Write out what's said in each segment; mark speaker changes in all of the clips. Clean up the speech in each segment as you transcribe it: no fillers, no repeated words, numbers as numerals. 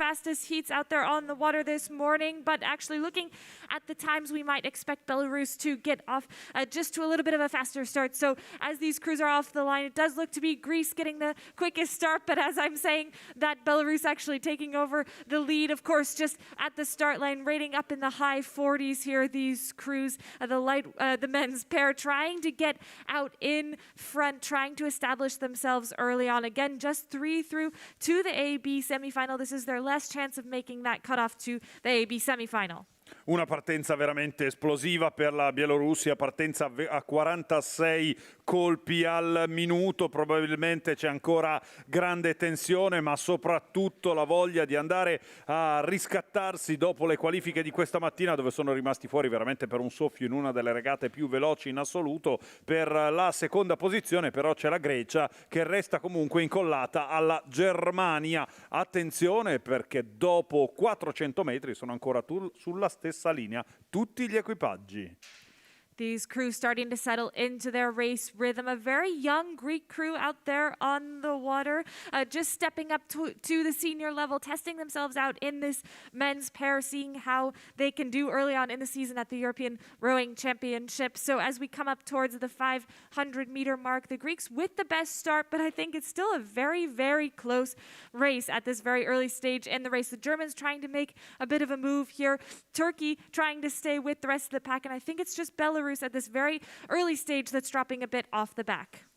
Speaker 1: fastest heats out there on the water this morning, but actually looking at the times, we might expect Belarus to get off just to a little bit of a faster start. So as these crews are off the line, it does look to be Greece getting the quickest start, but as I'm saying, that Belarus actually taking over the lead, of course, just at the start line, rating up in the high 40s here, these crews, the men's pair trying to get out in front, trying to establish themselves early on. Again, just 3 through to the AB semifinal. This is their last chance of making that cutoff to the AB semifinal.
Speaker 2: Una partenza veramente esplosiva per la Bielorussia, partenza a 46 colpi al minuto, probabilmente c'è ancora grande tensione, ma soprattutto la voglia di andare a riscattarsi dopo le qualifiche di questa mattina, dove sono rimasti fuori veramente per un soffio in una delle regate più veloci in assoluto. Per la seconda posizione però c'è la Grecia, che resta comunque incollata alla Germania. Attenzione, perché dopo 400 metri sono ancora sulla stessa linea tutti gli equipaggi.
Speaker 1: These crews starting to settle into their race rhythm. A very young Greek crew out there on the water, just stepping up to the senior level, testing themselves out in this men's pair, seeing how they can do early on in the season at the European Rowing Championship. So as we come up towards the 500-meter mark, the Greeks with the best start, but I think it's still a very, very close race at this very early stage in the race. The Germans trying to make a bit of a move here. Turkey trying to stay with the rest of the pack, and I think it's just Belarus at this very early stage that's dropping a bit off the back.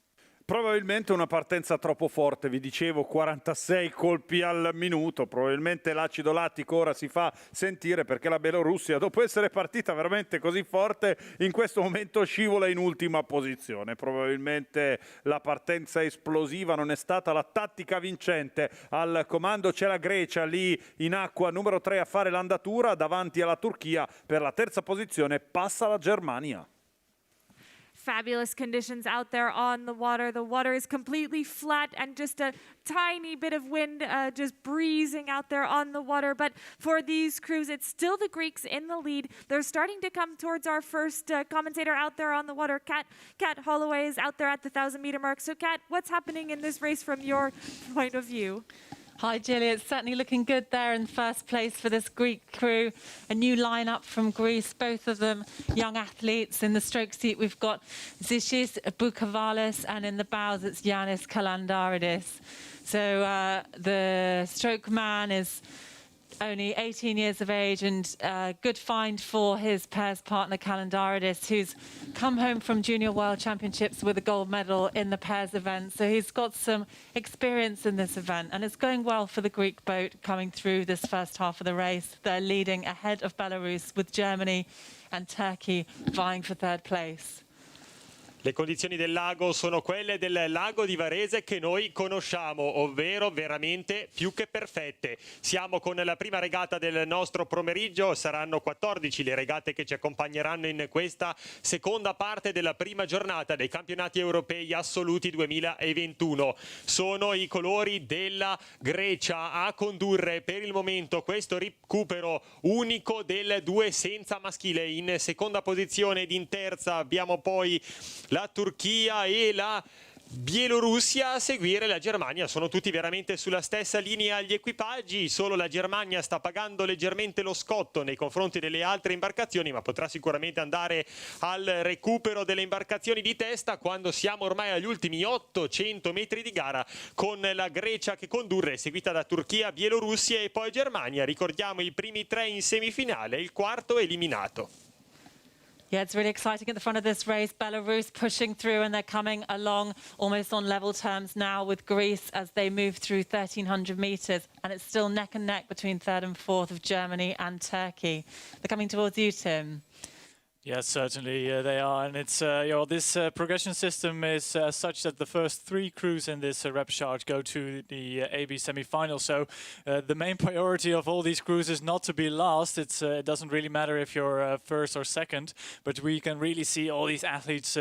Speaker 2: Probabilmente una partenza troppo forte, vi dicevo 46 colpi al minuto, probabilmente l'acido lattico ora si fa sentire, perché la Bielorussia, dopo essere partita veramente così forte, in questo momento scivola in ultima posizione. Probabilmente la partenza esplosiva non è stata la tattica vincente. Al comando c'è la Grecia lì in acqua numero 3 a fare l'andatura davanti alla Turchia. Per la terza posizione passa la Germania.
Speaker 1: Fabulous conditions out there on the water. The water is completely flat and just a tiny bit of wind just breezing out there on the water. But for these crews, it's still the Greeks in the lead. They're starting to come towards our first commentator out there on the water. Kat Holloway is out there at the 1,000-meter mark. So Kat, what's happening in this race from your point of view?
Speaker 3: Hi, Julie. It's certainly looking good there in first place for this Greek crew. A new lineup from Greece, both of them young athletes. In the stroke seat, we've got Zishis Boukavalis, and in the bows, it's Yannis Kalandaridis. So the stroke man is only 18 years of age, and good find for his pairs partner Kalandaridis, who's come home from Junior World Championships with a gold medal in the pairs event. So he's got some experience in this event, and it's going well for the Greek boat coming through this first half of the race. They're leading ahead of Belarus, with Germany and Turkey vying for third place.
Speaker 4: Le condizioni del lago sono quelle del lago di Varese che noi conosciamo, ovvero veramente più che perfette. Siamo con la prima regata del nostro pomeriggio, saranno 14 le regate che ci accompagneranno in questa seconda parte della prima giornata dei campionati europei assoluti 2021. Sono i colori della Grecia a condurre per il momento questo recupero unico del 2 senza maschile. In seconda posizione ed in terza abbiamo poi la Turchia e la Bielorussia, a seguire la Germania. Sono tutti veramente sulla stessa linea agli equipaggi, solo la Germania sta pagando leggermente lo scotto nei confronti delle altre imbarcazioni, ma potrà sicuramente andare al recupero delle imbarcazioni di testa quando siamo ormai agli ultimi 800 metri di gara, con la Grecia che condurre, seguita da Turchia, Bielorussia e poi Germania. Ricordiamo i primi 3 in semifinale, il quarto eliminato.
Speaker 3: Yeah, it's really exciting at the front of this race. Belarus pushing through, and they're coming along almost on level terms now with Greece as they move through 1,300 meters. And it's still neck and neck between third and fourth of Germany and Turkey. They're coming towards you, Tim.
Speaker 5: Yes, certainly they are, and it's this progression system is such that the first 3 crews in this rep charge go to the AB semi-final. So the main priority of all these crews is not to be last. It doesn't really matter if you're first or second, but we can really see all these athletes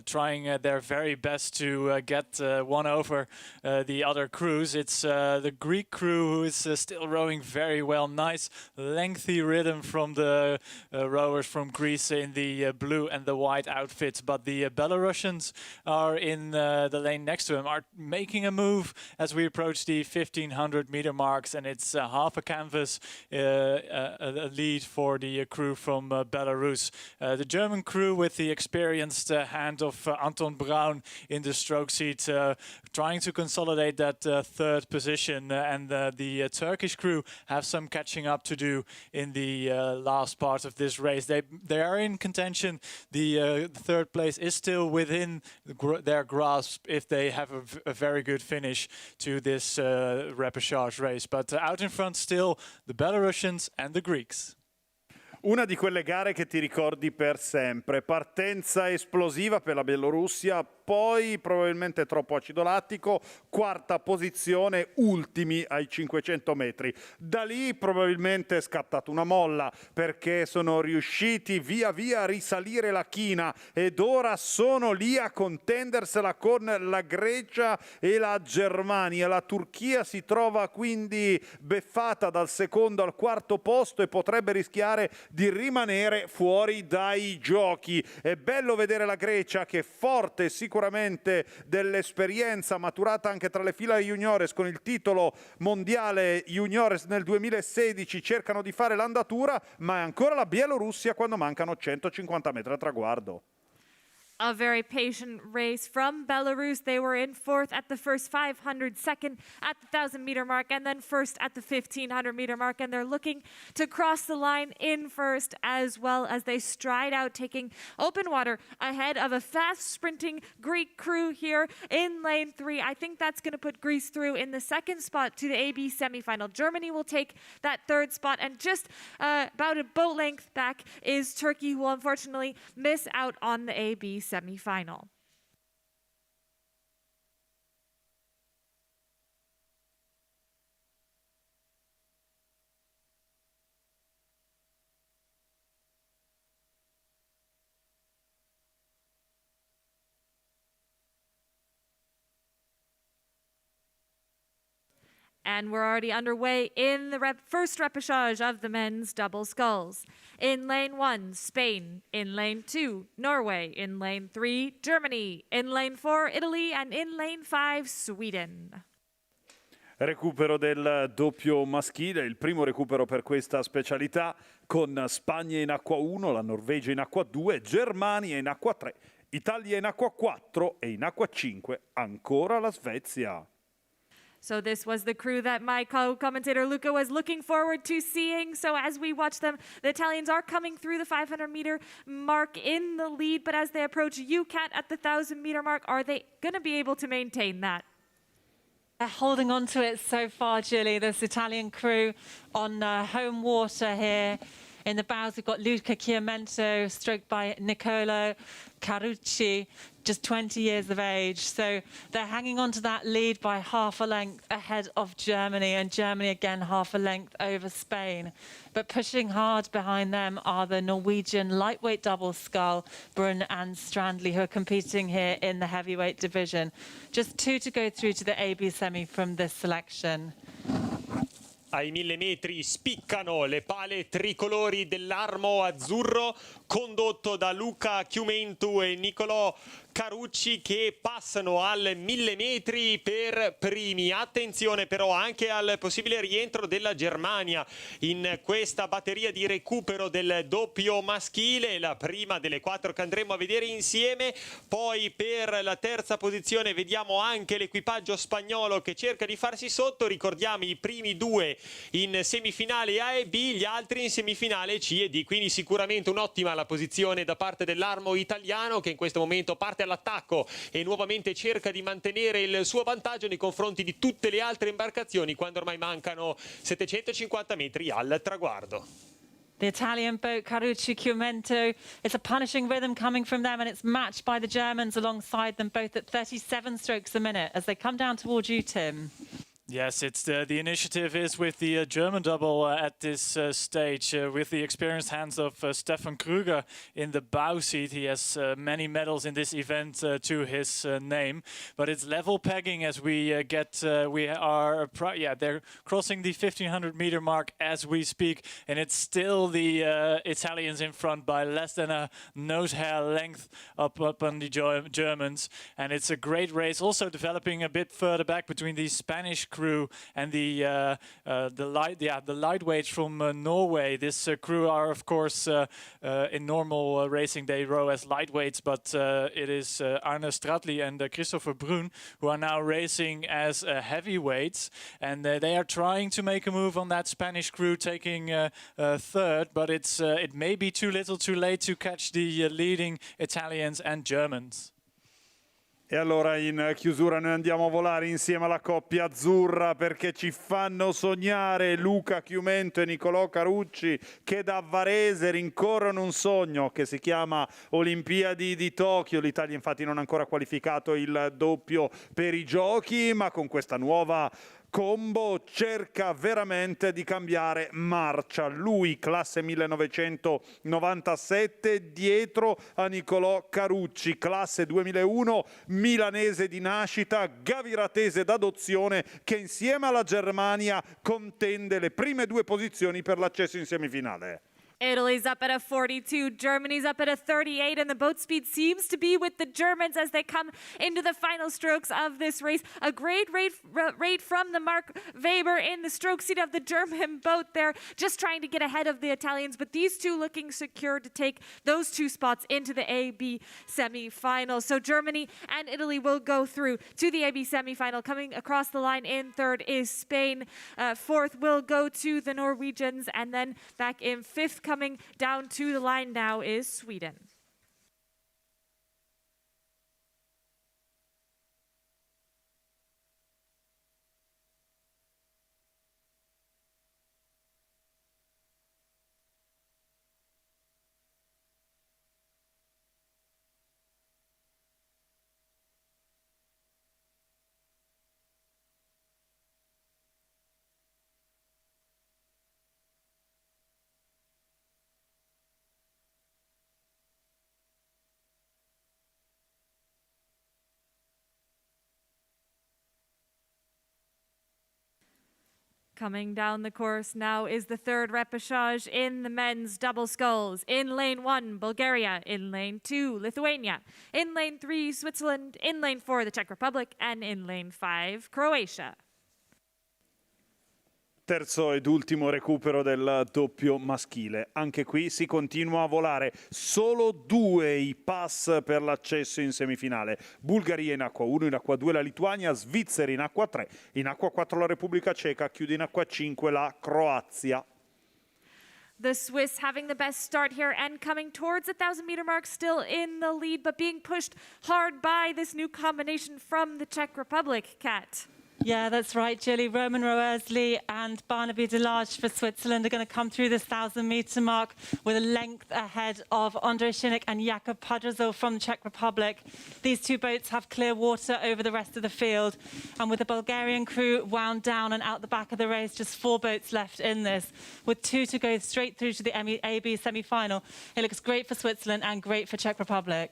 Speaker 5: trying their very best to get one over the other crews. It's the Greek crew who is still rowing very well. Nice lengthy rhythm from the rowers from Greece. Germans in the blue and the white outfits, but the Belarusians are in the lane next to him, are making a move as we approach the 1500 meter marks, and it's half a canvas a lead for the crew from Belarus. The German crew with the experienced hand of Anton Braun in the stroke seat, trying to consolidate that third position, and the Turkish crew have some catching up to do in the last part of this race. They are in contention. The third place is still within their grasp if they have a very good finish to this repechage race. But out in front still the Belarusians and the Greeks.
Speaker 2: Una di quelle gare che ti ricordi per sempre. Partenza esplosiva per la Bielorussia, poi probabilmente troppo acido lattico, quarta posizione, ultimi ai 500 metri. Da lì probabilmente è scattata una molla, perché sono riusciti via via a risalire la china ed ora sono lì a contendersela con la Grecia e la Germania. La Turchia si trova quindi beffata dal secondo al quarto posto e potrebbe rischiare di rimanere fuori dai giochi. È bello vedere la Grecia, che è forte sicuramente dell'esperienza maturata anche tra le fila juniores con il titolo mondiale juniores nel 2016, cercano di fare l'andatura, ma è ancora la Bielorussia quando mancano 150 metri al traguardo.
Speaker 1: A very patient race from Belarus. They were in fourth at the first 500, second at the 1,000 meter mark, and then first at the 1,500 meter mark. And they're looking to cross the line in first as well as they stride out, taking open water ahead of a fast sprinting Greek crew here in lane 3. I think that's going to put Greece through in the second spot to the AB semifinal. Germany will take that third spot, and just about a boat length back is Turkey, who will unfortunately miss out on the AB semifinal. And we're already underway in the first repechage of the men's double sculls. In lane 1, Spain. In lane 2, Norway. In lane 3, Germany. In lane 4, Italy. And in lane 5, Sweden.
Speaker 2: Recupero del doppio maschile, il primo recupero per questa specialità, con Spagna in acqua 1, la Norvegia in acqua 2, Germania in acqua 3, Italia in acqua 4 e in acqua 5 ancora la Svezia.
Speaker 1: So this was the crew that my co-commentator Luca was looking forward to seeing. So as we watch them, the Italians are coming through the 500-meter mark in the lead. But as they approach UCAT at the 1,000-meter mark, are they going to be able to maintain that?
Speaker 3: They're holding on to it so far, Julie. This Italian crew on home water here. In the bows, we've got Luca Chiamento, stroked by Nicolo Carucci, just 20 years of age. So they're hanging on to that lead by half a length ahead of Germany, and Germany again half a length over Spain. But pushing hard behind them are the Norwegian lightweight double scull, Brun and Strandli, who are competing here in the heavyweight division. Just 2 to go through to the AB semi from this selection.
Speaker 4: Ai 1000 metri spiccano le pale tricolori dell'Armo azzurro, condotto da Luca Chiumentu e Nicolò Carucci, che passano al 1000 metri per primi. Attenzione però anche al possibile rientro della Germania in questa batteria di recupero del doppio maschile, la prima delle 4 che andremo a vedere insieme. Poi per la terza posizione vediamo anche l'equipaggio spagnolo che cerca di farsi sotto. Ricordiamo i primi 2 in semifinale A e B, gli altri in semifinale C e D, quindi sicuramente un'ottima la posizione da parte dell'Armo italiano, che in questo momento parte all'attacco e nuovamente cerca di mantenere il suo vantaggio nei confronti di tutte le altre imbarcazioni quando ormai mancano 750 metri al traguardo.
Speaker 3: The Italian boat, Carucci Chiumento, it's a punishing rhythm coming from them, and it's matched by the Germans alongside them, both at 37 strokes a minute as they come down towards you, Tim.
Speaker 5: Yes, it's the initiative is with the German double at this stage, with the experienced hands of Stefan Krüger in the bow seat. He has many medals in this event to his name, but it's level pegging as we they're crossing the 1500 meter mark as we speak, and it's still the Italians in front by less than a nose hair length up on the Germans, and it's a great race. Also developing a bit further back between the Spanish crew and the lightweights from Norway. This crew are of course in normal racing they row as lightweights, but it is Arne Stratli and Christopher Brun who are now racing as heavyweights, and they are trying to make a move on that Spanish crew, taking third, but it may be too little too late to catch the leading Italians and Germans.
Speaker 2: E allora in chiusura noi andiamo a volare insieme alla coppia azzurra, perché ci fanno sognare Luca Chiumento e Nicolò Carucci, che da Varese rincorrono un sogno che si chiama Olimpiadi di Tokyo. L'Italia infatti non ha ancora qualificato il doppio per i giochi, ma con questa nuova combo cerca veramente di cambiare marcia. Lui classe 1997 dietro a Nicolò Carucci, classe 2001, milanese di nascita, gaviratese d'adozione, che insieme alla Germania contende le prime due posizioni per l'accesso in semifinale.
Speaker 1: Italy's up at a 42, Germany's up at a 38, and the boat speed seems to be with the Germans as they come into the final strokes of this race. A great rate from the Mark Weber in the stroke seat of the German boat there, just trying to get ahead of the Italians, but these two looking secure to take those two spots into the AB semi-final. So Germany and Italy will go through to the AB semi-final. Coming across the line in third is Spain. Fourth will go to the Norwegians, and then back in fifth, coming down to the line now, is Sweden. Coming down the course now is the third repechage in the men's double sculls. In lane 1, Bulgaria. In lane 2, Lithuania. In lane 3, Switzerland. In lane 4, the Czech Republic. And in lane 5, Croatia.
Speaker 2: Terzo ed ultimo recupero del doppio maschile. Anche qui si continua a volare. Solo due i pass per l'accesso in semifinale. Bulgaria in acqua 1, in acqua 2 la Lituania, Svizzera in acqua 3, in acqua 4 la Repubblica Ceca, chiude in acqua 5 la Croazia.
Speaker 1: The Swiss having the best start here and coming towards the 1,000-meter mark, still in the lead, but being pushed hard by this new combination from the Czech Republic, Kat.
Speaker 3: Yeah, that's right, Jilly. Roman Roesley and Barnaby Delage for Switzerland are going to come through this 1,000-meter mark with a length ahead of Andrei Shinnik and Jakub Podrazil from the Czech Republic. These two boats have clear water over the rest of the field. And with the Bulgarian crew wound down and out the back of the race, just 4 boats left in this, with 2 to go straight through to the AB semi-final. It looks great for Switzerland and great for Czech Republic.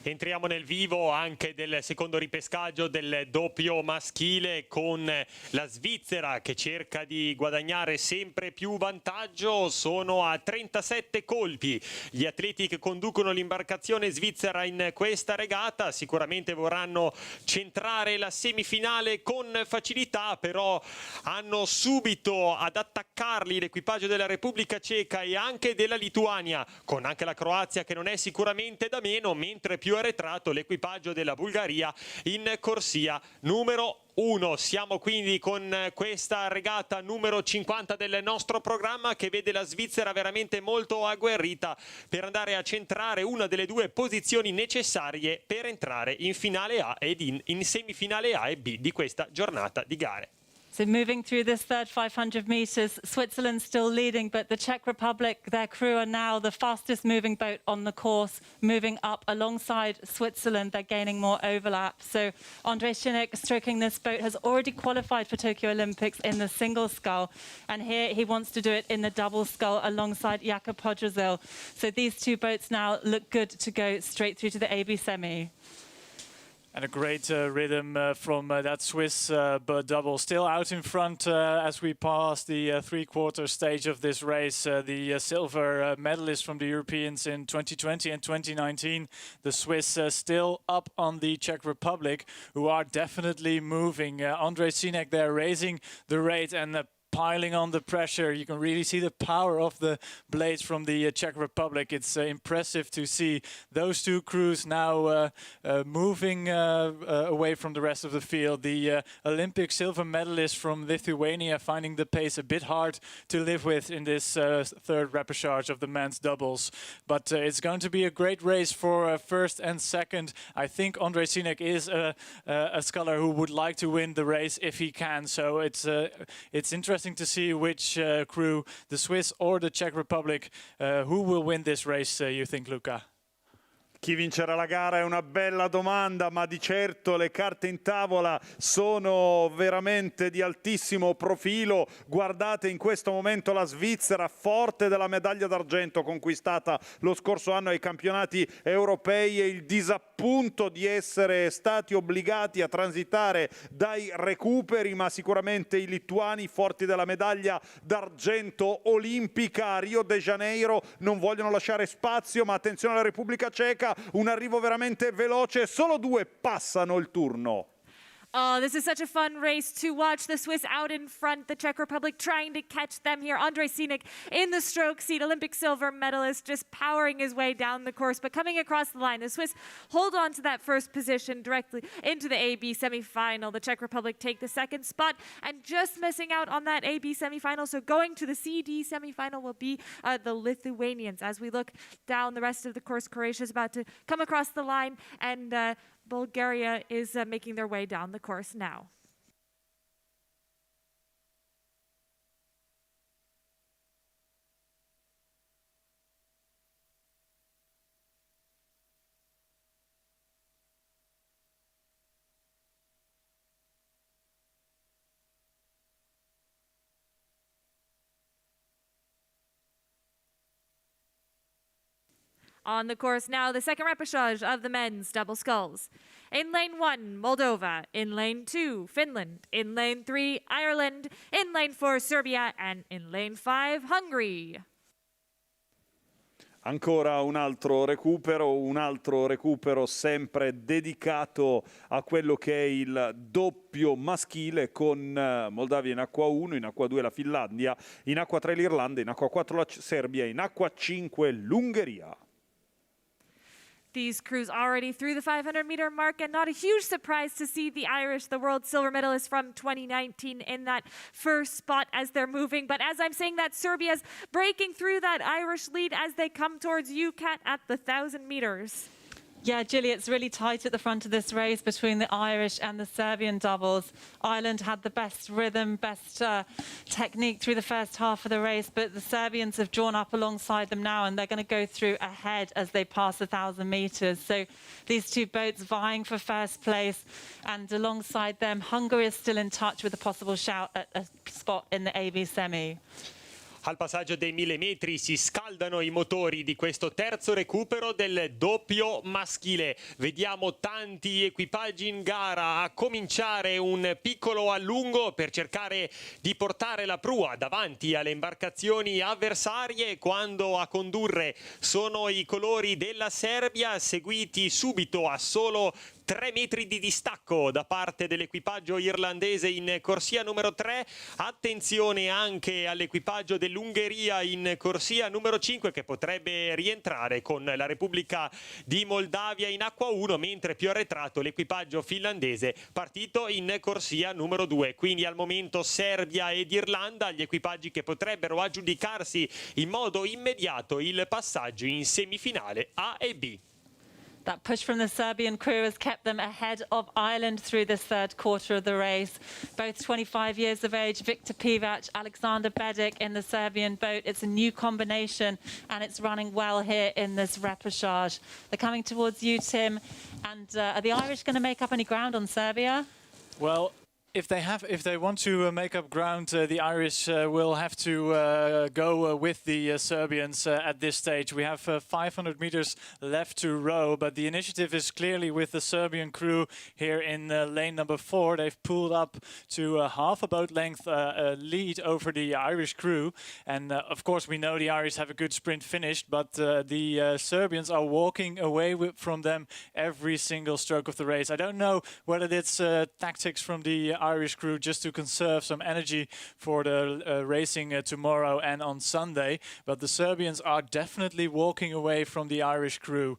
Speaker 4: Entriamo nel vivo anche del secondo ripescaggio del doppio maschile, con la Svizzera che cerca di guadagnare sempre più vantaggio. Sono a 37 colpi gli atleti che conducono l'imbarcazione svizzera in questa regata. Sicuramente vorranno centrare la semifinale con facilità, però hanno subito ad attaccarli l'equipaggio della Repubblica Ceca e anche della Lituania, con anche la Croazia che non è sicuramente da meno, mentre più arretrato l'equipaggio della Bulgaria in corsia numero 1. Siamo quindi con questa regata numero 50 del nostro programma, che vede la Svizzera veramente molto agguerrita per andare a centrare una delle due posizioni necessarie per entrare in finale A ed in semifinale A e B di questa giornata di gare.
Speaker 3: So moving through this third 500 meters, Switzerland's still leading, but the Czech Republic, their crew are now the fastest moving boat on the course, moving up alongside Switzerland. They're gaining more overlap. So Andrei Shinnik, stroking this boat, has already qualified for Tokyo Olympics in the single scull. And here he wants to do it in the double scull alongside Jakob Podrazil. So these two boats now look good to go straight through to the AB semi.
Speaker 5: And a great rhythm from that Swiss bird double. Still out in front as we pass the three-quarter stage of this race. The silver medalist from the Europeans in 2020 and 2019. The Swiss still up on the Czech Republic, who are definitely moving. Andrei Sinek there raising the rate and piling on the pressure. You can really see the power of the blades from the Czech Republic. It's impressive to see those two crews now moving away from the rest of the field. The Olympic silver medalist from Lithuania finding the pace a bit hard to live with in this third repechage of the men's doubles. But it's going to be a great race for first and second. I think Andrei Sinek is a sculler who would like to win the race if he can. So it's interesting to see which crew, the Swiss or the Czech Republic, who will win this race, you think, Luca?
Speaker 2: Chi vincerà la gara è una bella domanda, ma di certo le carte in tavola sono veramente di altissimo profilo. Guardate in questo momento la Svizzera, forte della medaglia d'argento conquistata lo scorso anno ai campionati europei, e il disappunto di essere stati obbligati a transitare dai recuperi, ma sicuramente i lituani, forti della medaglia d'argento olimpica a Rio de Janeiro, non vogliono lasciare spazio. Ma attenzione alla Repubblica Ceca, un arrivo veramente veloce, solo due passano il turno.
Speaker 1: Oh, this is such a fun race to watch. The Swiss out in front, the Czech Republic trying to catch them here. Andrei Sinek in the stroke seat, Olympic silver medalist, just powering his way down the course, but coming across the line. The Swiss hold on to that first position directly into the AB semifinal. The Czech Republic take the second spot and just missing out on that AB semifinal. So going to the CD semifinal will be the Lithuanians. As we look down the rest of the course, Croatia is about to come across the line, and Bulgaria is making their way down the course now. On the course now, the second repechage of the men's double sculls. In lane 1, Moldova. In lane 2, Finland. In lane 3, Ireland. In lane 4, Serbia. And in lane 5, Hungary.
Speaker 2: Ancora un altro recupero sempre dedicato a quello che è il doppio maschile, con Moldavia in acqua 1, in acqua 2 la Finlandia, in acqua 3 l'Irlanda, in acqua 4 la Serbia, in acqua 5 l'Ungheria.
Speaker 1: These crews already through the 500-meter mark, and not a huge surprise to see the Irish, the world silver medalist from 2019, in that first spot as they're moving. But as I'm saying that, Serbia's breaking through that Irish lead as they come towards UCAT at the 1,000 meters.
Speaker 3: Yeah, Gilly, it's really tight at the front of this race between the Irish and the Serbian doubles. Ireland had the best rhythm, best technique through the first half of the race, but the Serbians have drawn up alongside them now, and they're going to go through ahead as they pass 1,000 meters. So these two boats vying for first place, and alongside them, Hungary is still in touch with a possible shout at a spot in the AB semi.
Speaker 4: Al passaggio dei 1000 metri si scaldano i motori di questo terzo recupero del doppio maschile. Vediamo tanti equipaggi in gara, a cominciare un piccolo allungo per cercare di portare la prua davanti alle imbarcazioni avversarie, quando a condurre sono i colori della Serbia, seguiti subito a solo 3 metri di distacco da parte dell'equipaggio irlandese in corsia numero 3. Attenzione anche all'equipaggio dell'Ungheria in corsia numero 5, che potrebbe rientrare con la Repubblica di Moldavia in acqua 1, mentre più arretrato l'equipaggio finlandese partito in corsia numero 2. Quindi al momento Serbia ed Irlanda gli equipaggi che potrebbero aggiudicarsi in modo immediato il passaggio in semifinale A e B.
Speaker 3: That push from the Serbian crew has kept them ahead of Ireland through this third quarter of the race. Both 25 years of age, Viktor Pivac, Alexander Bedik in the Serbian boat. It's a new combination and it's running well here in this repechage. They're coming towards you, Tim. And are the Irish going to make up any ground on Serbia?
Speaker 5: Well, if they want to make up ground, the Irish will have to go with the Serbians at this stage. We have 500 meters left to row, but the initiative is clearly with the Serbian crew here in lane number 4. They've pulled up to half a boat length lead over the Irish crew, and of course we know the Irish have a good sprint finished, but the Serbians are walking away from them every single stroke of the race. I don't know whether it's tactics from the Irish crew just to conserve some energy for the racing tomorrow and on Sunday, but the Serbians are definitely walking away from the Irish crew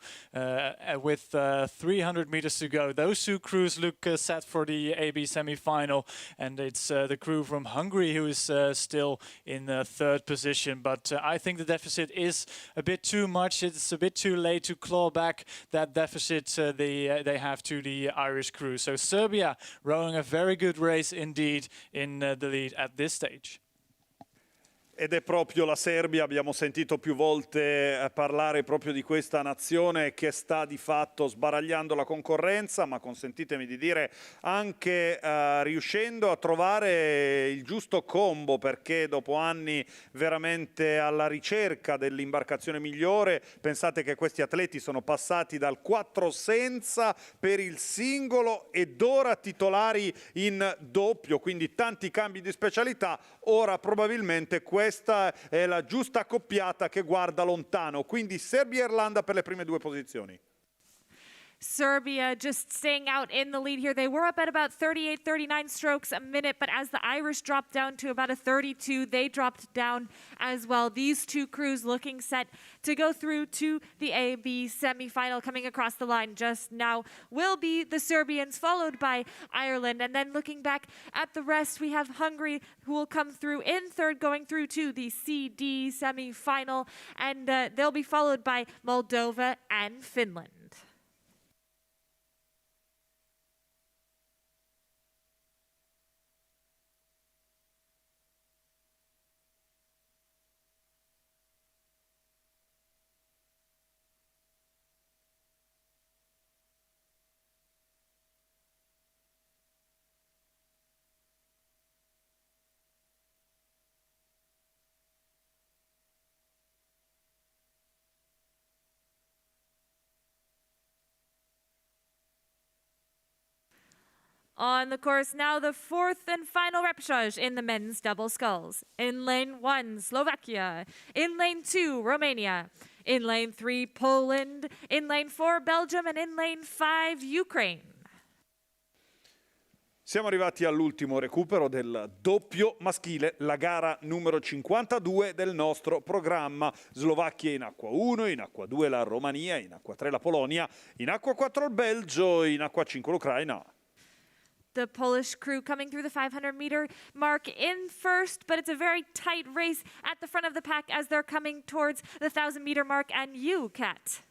Speaker 5: with 300 meters to go. Those two crews look set for the AB semi-final, and it's the crew from Hungary who is still in third position, but I think the deficit is a bit too much. It's a bit too late to claw back that deficit they have to the Irish crew. So Serbia rowing a very good race indeed in the lead at this stage.
Speaker 2: Ed è proprio la Serbia, abbiamo sentito più volte parlare proprio di questa nazione che sta di fatto sbaragliando la concorrenza, ma consentitemi di dire anche riuscendo a trovare il giusto combo, perché dopo anni veramente alla ricerca dell'imbarcazione migliore, pensate che questi atleti sono passati dal 4 senza per il singolo ed ora titolari in doppio, quindi tanti cambi di specialità. Ora probabilmente questa è la giusta accoppiata che guarda lontano, quindi Serbia e Irlanda per le prime 2 posizioni.
Speaker 1: Serbia just staying out in the lead here. They were up at about 38, 39 strokes a minute, but as the Irish dropped down to about a 32, they dropped down as well. These two crews looking set to go through to the AB semi-final. Coming across the line just now will be the Serbians, followed by Ireland. And then looking back at the rest, we have Hungary, who will come through in third, going through to the CD semi-final. And they'll be followed by Moldova and Finland. On the course now, the 4th and final repechage in the men's double sculls. In lane 1, Slovakia. In lane 2, Romania. In lane 3, Poland. In lane 4, Belgium. And in lane 5, Ukraine.
Speaker 2: Siamo arrivati all'ultimo recupero del doppio maschile, la gara numero 52 del nostro programma. Slovacchia in acqua 1, in acqua 2 la Romania, in acqua 3 la Polonia, in acqua 4 il Belgio, in acqua 5 l'Ucraina.
Speaker 1: The Polish crew coming through the 500-meter mark in first, but it's a very tight race at the front of the pack as they're coming towards the 1,000-meter mark. And you, Kat?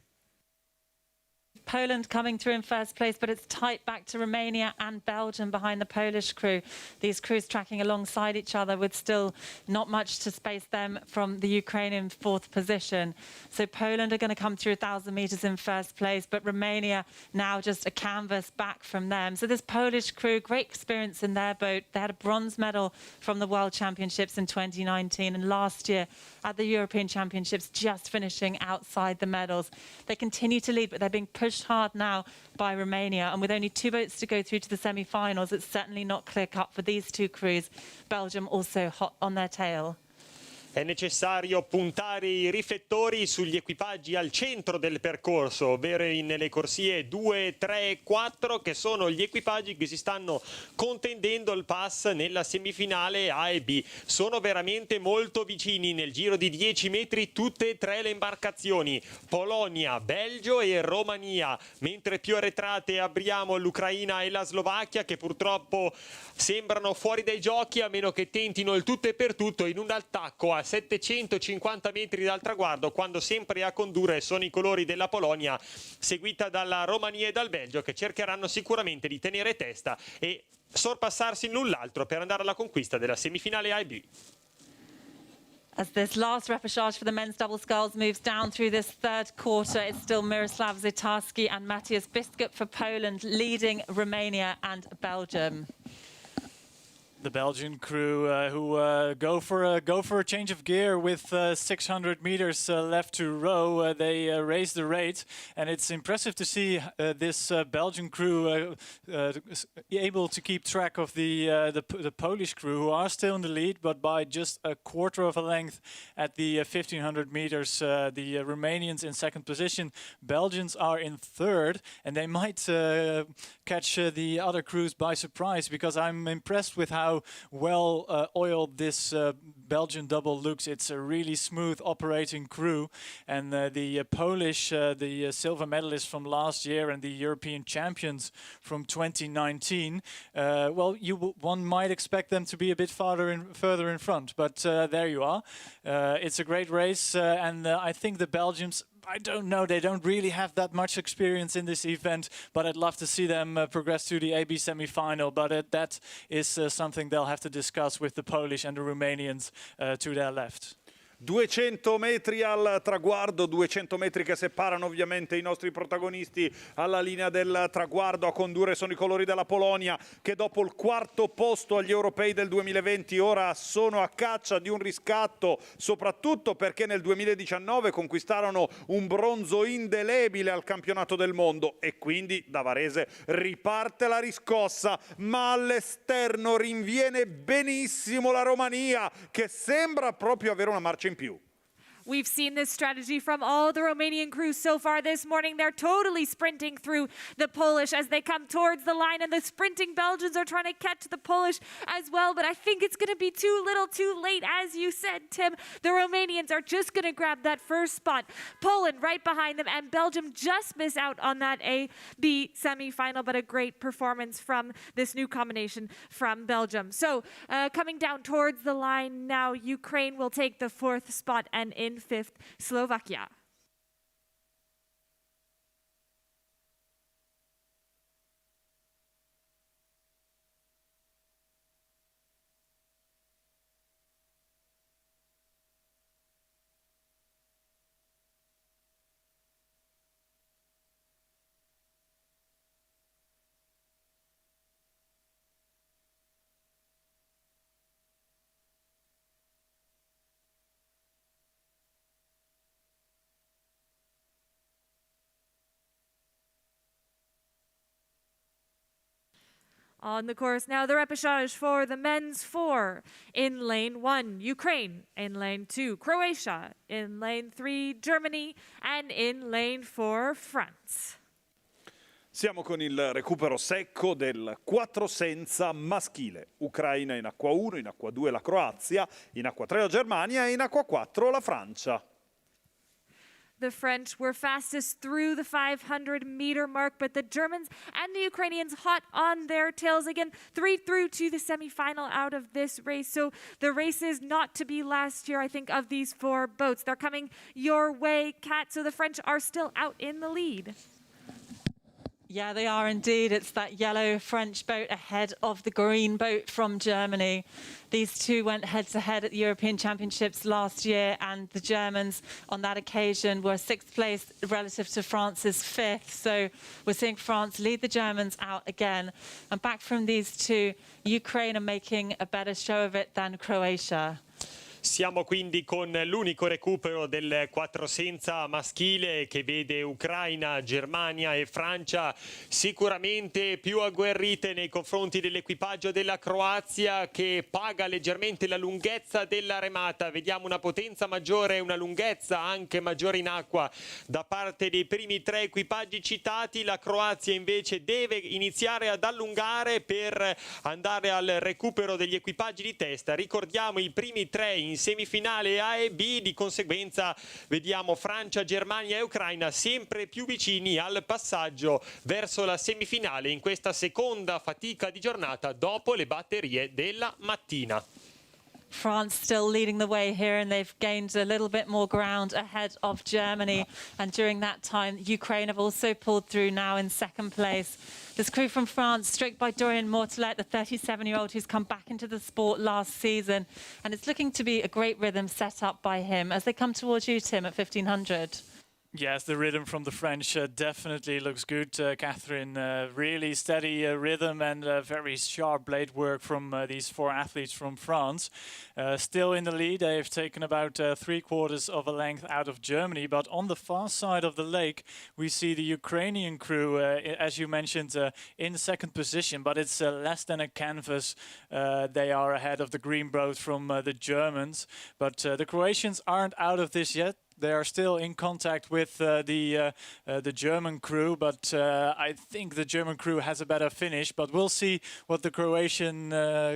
Speaker 3: Poland coming through in first place, but it's tight back to Romania and Belgium behind the Polish crew. These crews tracking alongside each other with still not much to space them from the Ukrainian 4th position. So Poland are going to come through 1,000 meters in first place, but Romania now just a canvas back from them. So this Polish crew, great experience in their boat. They had a bronze medal from the World Championships in 2019 and last year at the European Championships, just finishing outside the medals. They continue to lead, but they're being pushed hard now by Romania, and with only 2 boats to go through to the semi-finals, it's certainly not clear-cut for these two crews. Belgium also hot on their tail.
Speaker 4: È necessario puntare i riflettori sugli equipaggi al centro del percorso, ovvero nelle corsie 2, 3 e 4, che sono gli equipaggi che si stanno contendendo il pass nella semifinale A e B. Sono veramente molto vicini, nel giro di 10 metri tutte e 3 le imbarcazioni, Polonia, Belgio e Romania, mentre più arretrate abbiamo l'Ucraina e la Slovacchia, che purtroppo sembrano fuori dai giochi a meno che tentino il tutto e per tutto in un attacco a a 750 metri dal traguardo, quando sempre a condurre sono i colori della Polonia, seguita dalla Romania e dal Belgio, che cercheranno sicuramente di tenere testa e sorpassarsi l'un l'altro per andare alla conquista della semifinale A e B.
Speaker 3: As this last repechage for the men's double sculls moves down through this third quarter, it's still Miroslav Zitarski and Matthias Biskup for Poland, leading Romania and Belgium.
Speaker 5: The Belgian crew who go for a change of gear with 600 meters left to row. They raise the rate, and it's impressive to see this Belgian crew able to keep track of the Polish crew, who are still in the lead, but by just a quarter of a length at the 1500 meters. The Romanians in second position, Belgians are in third, and they might catch the other crews by surprise, because I'm impressed with how well oiled this Belgian double looks. It's a really smooth operating crew, and the Polish, the silver medalists from last year and the European champions from 2019, well, one might expect them to be a bit further in front, but there you are. It's a great race, and I think the Belgians, I don't know, they don't really have that much experience in this event, but I'd love to see them progress to the AB semi-final. But that is something they'll have to discuss with the Polish and the Romanians to their left.
Speaker 2: 200 metri al traguardo, 200 metri che separano ovviamente i nostri protagonisti alla linea del traguardo. A condurre sono i colori della Polonia, che dopo il quarto posto agli europei del 2020 ora sono a caccia di un riscatto, soprattutto perché nel 2019 conquistarono un bronzo indelebile al campionato del mondo, e quindi da Varese riparte la riscossa, ma all'esterno rinviene benissimo la Romania, che sembra proprio avere una marcia in più.
Speaker 1: We've seen this strategy from all the Romanian crews so far this morning. They're totally sprinting through the Polish as they come towards the line, and the sprinting Belgians are trying to catch the Polish as well, but I think it's going to be too little too late. As you said, Tim, the Romanians are just going to grab that first spot. Poland right behind them, and Belgium just miss out on that A-B semi-final, but a great performance from this new combination from Belgium. So coming down towards the line now, Ukraine will take the fourth spot, and in fifth, Slovakia. On the course now, the repechage for the men's four. In lane 1, Ukraine. In lane 2, Croatia. In lane 3, Germany. And in lane 4, France.
Speaker 2: Siamo con il recupero secco del 4 senza maschile. Ucraina in acqua 1, in acqua 2 la Croazia, in acqua 3 la Germania e in acqua 4 la Francia.
Speaker 1: The French were fastest through the 500-meter mark, but the Germans and the Ukrainians hot on their tails again, 3 through to the semifinal out of this race. So the race is not to be last year, I think, of these 4 boats. They're coming your way, Kat, so the French are still out in the lead.
Speaker 3: Yeah, they are indeed. It's that yellow French boat ahead of the green boat from Germany. These two went head-to-head at the European Championships last year, and the Germans on that occasion were 6th place relative to France's 5th. So we're seeing France lead the Germans out again. And back from these two, Ukraine are making a better show of it than Croatia.
Speaker 4: Siamo quindi con l'unico recupero del 4 senza maschile, che vede Ucraina, Germania e Francia sicuramente più agguerrite nei confronti dell'equipaggio della Croazia, che paga leggermente la lunghezza della remata. Vediamo una potenza maggiore e una lunghezza anche maggiore in acqua da parte dei primi 3 equipaggi citati. La Croazia invece deve iniziare ad allungare per andare al recupero degli equipaggi di testa. Ricordiamo i primi 3 in semifinale A e B, di conseguenza vediamo Francia, Germania e Ucraina sempre più vicini al passaggio verso la semifinale in questa seconda fatica di giornata dopo le batterie della mattina.
Speaker 3: France still leading the way here, and they've gained a little bit more ground ahead of Germany. And during that time, Ukraine have also pulled through now in second place. This crew from France, stroked by Dorian Mortelet, the 37-year-old who's come back into the sport last season. And it's looking to be a great rhythm set up by him as they come towards you, Tim, at 1500.
Speaker 5: Yes, the rhythm from the French definitely looks good, Catherine. Really steady rhythm and very sharp blade work from these four athletes from France. Still in the lead, they've taken about 3/4 of a length out of Germany. But on the far side of the lake, we see the Ukrainian crew, as you mentioned, in second position. But it's less than a canvas. They are ahead of the green boat from the Germans. But the Croatians aren't out of this yet. They are still in contact with the German crew, but I think the German crew has a better finish. But we'll see what the Croatian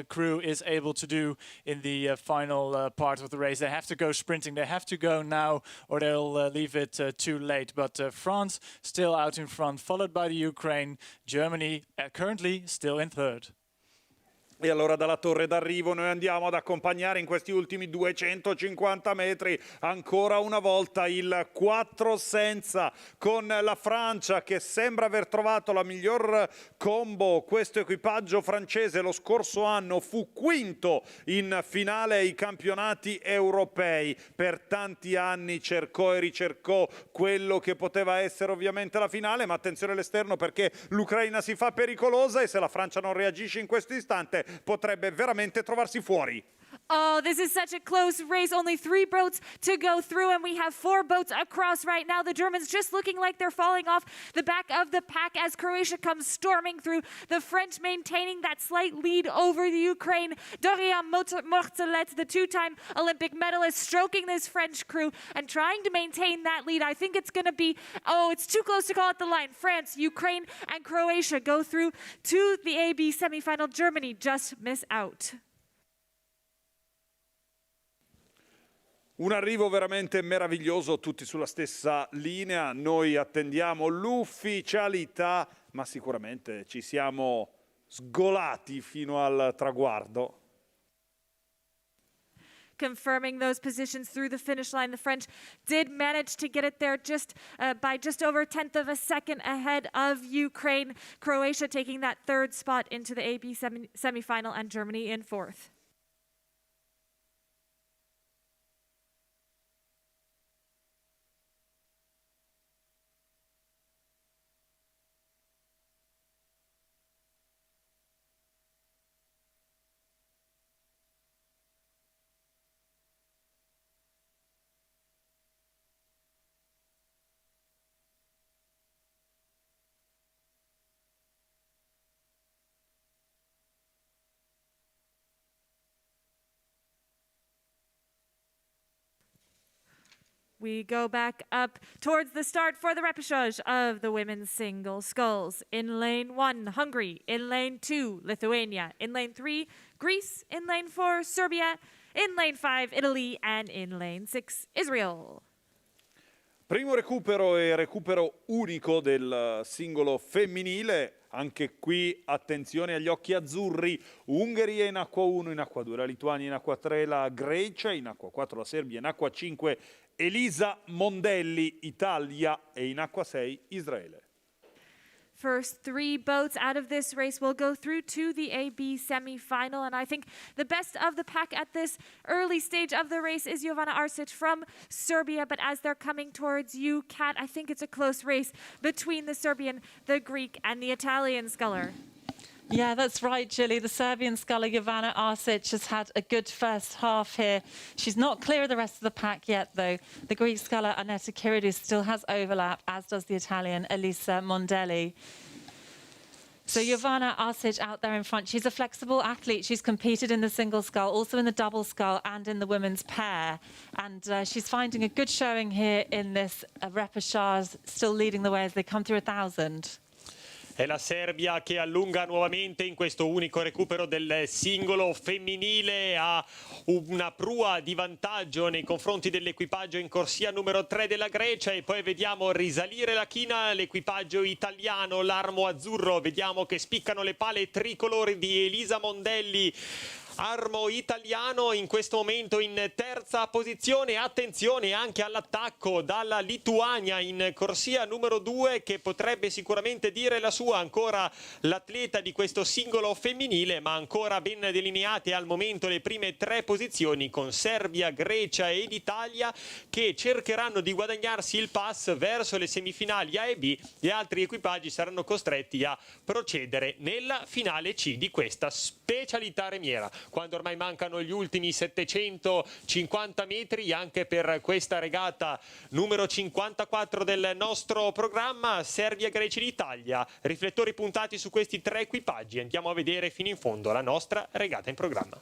Speaker 5: crew is able to do in the final part of the race. They have to go sprinting. They have to go now, or they'll leave it too late. But France still out in front, followed by the Ukraine. Germany currently still in third.
Speaker 2: E allora dalla torre d'arrivo noi andiamo ad accompagnare in questi ultimi 250 metri ancora una volta il 4 senza, con la Francia che sembra aver trovato la miglior combo. Questo equipaggio francese lo scorso anno fu quinto in finale ai campionati europei. Per tanti anni cercò e ricercò quello che poteva essere ovviamente la finale, ma attenzione all'esterno perché l'Ucraina si fa pericolosa e se la Francia non reagisce in questo istante potrebbe veramente trovarsi fuori.
Speaker 1: Oh, this is such a close race. Only 3 boats to go through, and we have 4 boats across right now. The Germans just looking like they're falling off the back of the pack as Croatia comes storming through. The French maintaining that slight lead over the Ukraine. Dorian Mortelet, the 2-time Olympic medalist, stroking this French crew and trying to maintain that lead. I think it's going to be, it's too close to call it the line. France, Ukraine, and Croatia go through to the AB semifinal. Germany just miss out.
Speaker 2: Un arrivo veramente meraviglioso, tutti sulla stessa linea. Noi attendiamo l'ufficialità, ma sicuramente ci siamo sgolati fino al traguardo.
Speaker 1: Confirming those positions through the finish line. The French did manage to get it there by just over a tenth of a second ahead of Ukraine. Croatia taking that 3rd spot into the AB semifinal, and Germany in 4th. We go back up towards the start for the repechage of the women's single sculls. In lane 1, Hungary. In lane 2, Lithuania. In lane 3, Greece. In lane 4, Serbia. In lane 5, Italy. And in lane 6, Israel.
Speaker 2: Primo recupero e recupero unico del singolo femminile. Anche qui attenzione agli occhi azzurri. Ungheria in acqua 1, in acqua 2 la Lituania, in acqua 3 la Grecia, in acqua 4 la Serbia, in acqua 5 Elisa Mondelli, Italia, e in acqua 6 Israele.
Speaker 1: First 3 boats out of this race will go through to the AB semifinal, and I think the best of the pack at this early stage of the race is Jovana Arsic from Serbia, but as they're coming towards you, Kat, I think it's a close race between the Serbian, the Greek, and the Italian sculler.
Speaker 3: Yeah, that's right, Gilly. The Serbian sculler Jovana Arsic has had a good first half here. She's not clear of the rest of the pack yet, though. The Greek sculler Aneta Kiridou still has overlap, as does the Italian Elisa Mondelli. So Jovana Arsic out there in front. She's a flexible athlete. She's competed in the single scull, also in the double scull and in the women's pair. And she's finding a good showing here in this repechage, still leading the way as they come through 1,000.
Speaker 4: È la Serbia che allunga nuovamente in questo unico recupero del singolo femminile, ha una prua di vantaggio nei confronti dell'equipaggio in corsia numero 3 della Grecia, e poi vediamo risalire la china l'equipaggio italiano, l'armo azzurro. Vediamo che spiccano le pale tricolori di Elisa Mondelli. armo italiano in questo momento in terza posizione. Attenzione anche all'attacco dalla Lituania in corsia numero 2, che potrebbe sicuramente dire la sua, ancora l'atleta di questo singolo femminile, ma ancora ben delineate al momento le prime 3 posizioni, con Serbia, Grecia ed Italia che cercheranno di guadagnarsi il pass verso le semifinali A e B, e altri equipaggi saranno costretti a procedere nella finale C di questa specialità remiera, quando ormai mancano gli ultimi 750 metri anche per questa regata numero 54 del nostro programma. Serbia, Grecia ed Italia, riflettori puntati su questi 3 equipaggi. Andiamo a vedere fino in fondo la nostra regata in programma.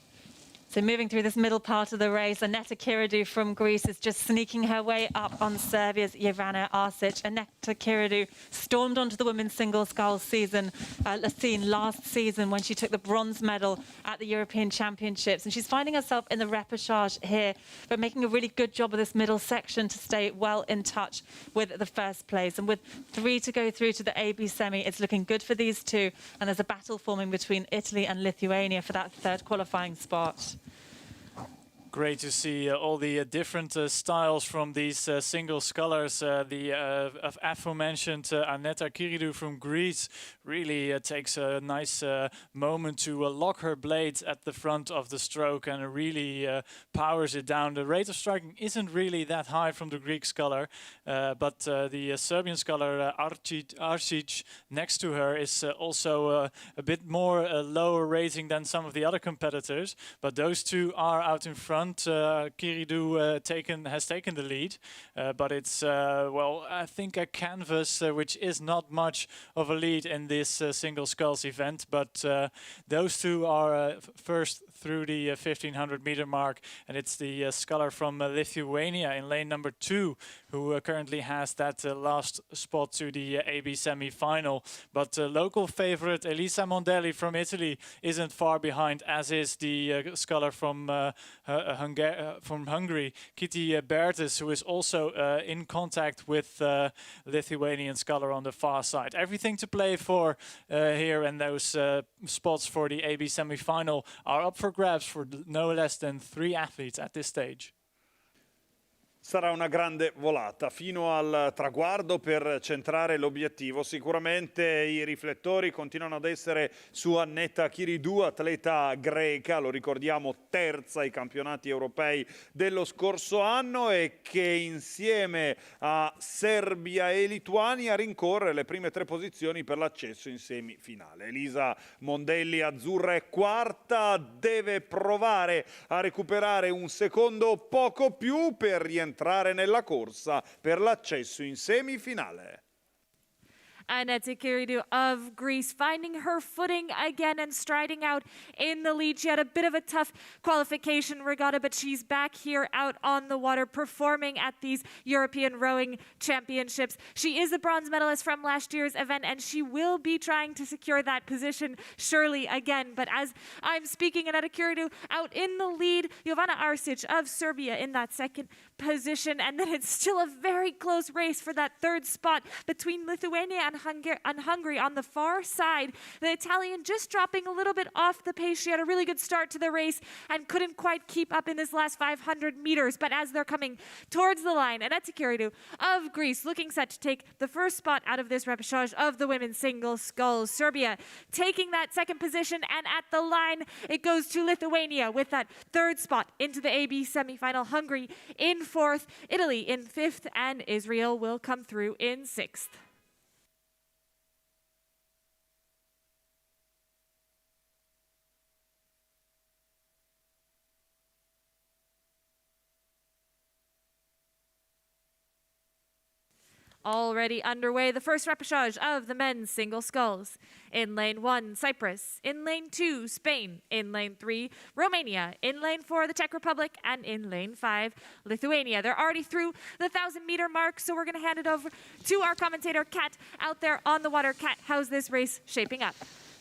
Speaker 3: So moving through this middle part of the race, Aneta Kiridou from Greece is just sneaking her way up on Serbia's Ivana Arsic. Aneta Kiridou stormed onto the women's single sculls scene last season when she took the bronze medal at the European Championships. And she's finding herself in the repechage here, but making a really good job of this middle section to stay well in touch with the first place. And with 3 to go through to the AB semi, it's looking good for these two. And there's a battle forming between Italy and Lithuania for that third qualifying spot.
Speaker 5: Great to see all the different styles from these single scullers. The aforementioned Aneta Kiridou from Greece really takes a nice moment to lock her blades at the front of the stroke and really powers it down. The rate of striking isn't really that high from the Greek sculler, but the Serbian sculler Arsic next to her is also a bit more lower rating than some of the other competitors, but those two are out in front. Kiridou has taken the lead, but it's well, I think a canvas which is not much of a lead in this single sculls event, but those two are first through the 1500 meter mark, and it's the sculler from Lithuania in lane number 2 who currently has that last spot to the AB semi-final. But local favorite Elisa Mondelli from Italy isn't far behind, as is the sculler from Hungary, Kitty Bertes, who is also in contact with Lithuanian sculler on the far side. Everything to play for here, and those spots for the AB semi-final are up for grabs for no less than 3 athletes at this stage.
Speaker 2: Sarà una grande volata fino al traguardo per centrare l'obiettivo. Sicuramente i riflettori continuano ad essere su Aneta Kiridou, atleta greca, lo ricordiamo terza ai campionati europei dello scorso anno, e che insieme a Serbia e Lituania rincorre le prime 3 posizioni per l'accesso in semifinale. Elisa Mondelli, azzurra, è quarta, deve provare a recuperare un secondo poco più per rientrare nella corsa per l'accesso in semifinale.
Speaker 1: Aneta Kiridou of Greece finding her footing again and striding out in the lead. She had a bit of a tough qualification regatta, but she's back here out on the water performing at these European Rowing Championships. She is a bronze medalist from last year's event, and she will be trying to secure that position surely again. But as I'm speaking, Aneta Kiridou out in the lead, Ivana Arsic of Serbia in that second position, and then it's still a very close race for that third spot between Lithuania and Hungary on the far side. The Italian just dropping a little bit off the pace. She had a really good start to the race and couldn't quite keep up in this last 500 meters, but as they're coming towards the line, Aneta Kiridou of Greece looking set to take the first spot out of this repechage of the women's single sculls. Serbia taking that second position, and at the line it goes to Lithuania with that third spot into the AB semifinal. Hungary in 4th, Italy in 5th, and Israel will come through in 6th. Already underway, the first repechage of the men's single sculls. In lane 1, Cyprus. In lane 2, Spain. In lane 3, Romania. In lane 4, the Czech Republic. And in lane 5, Lithuania. They're already through the 1,000-meter mark, so we're going to hand it over to our commentator, Kat, out there on the water. Kat, how's this race shaping up?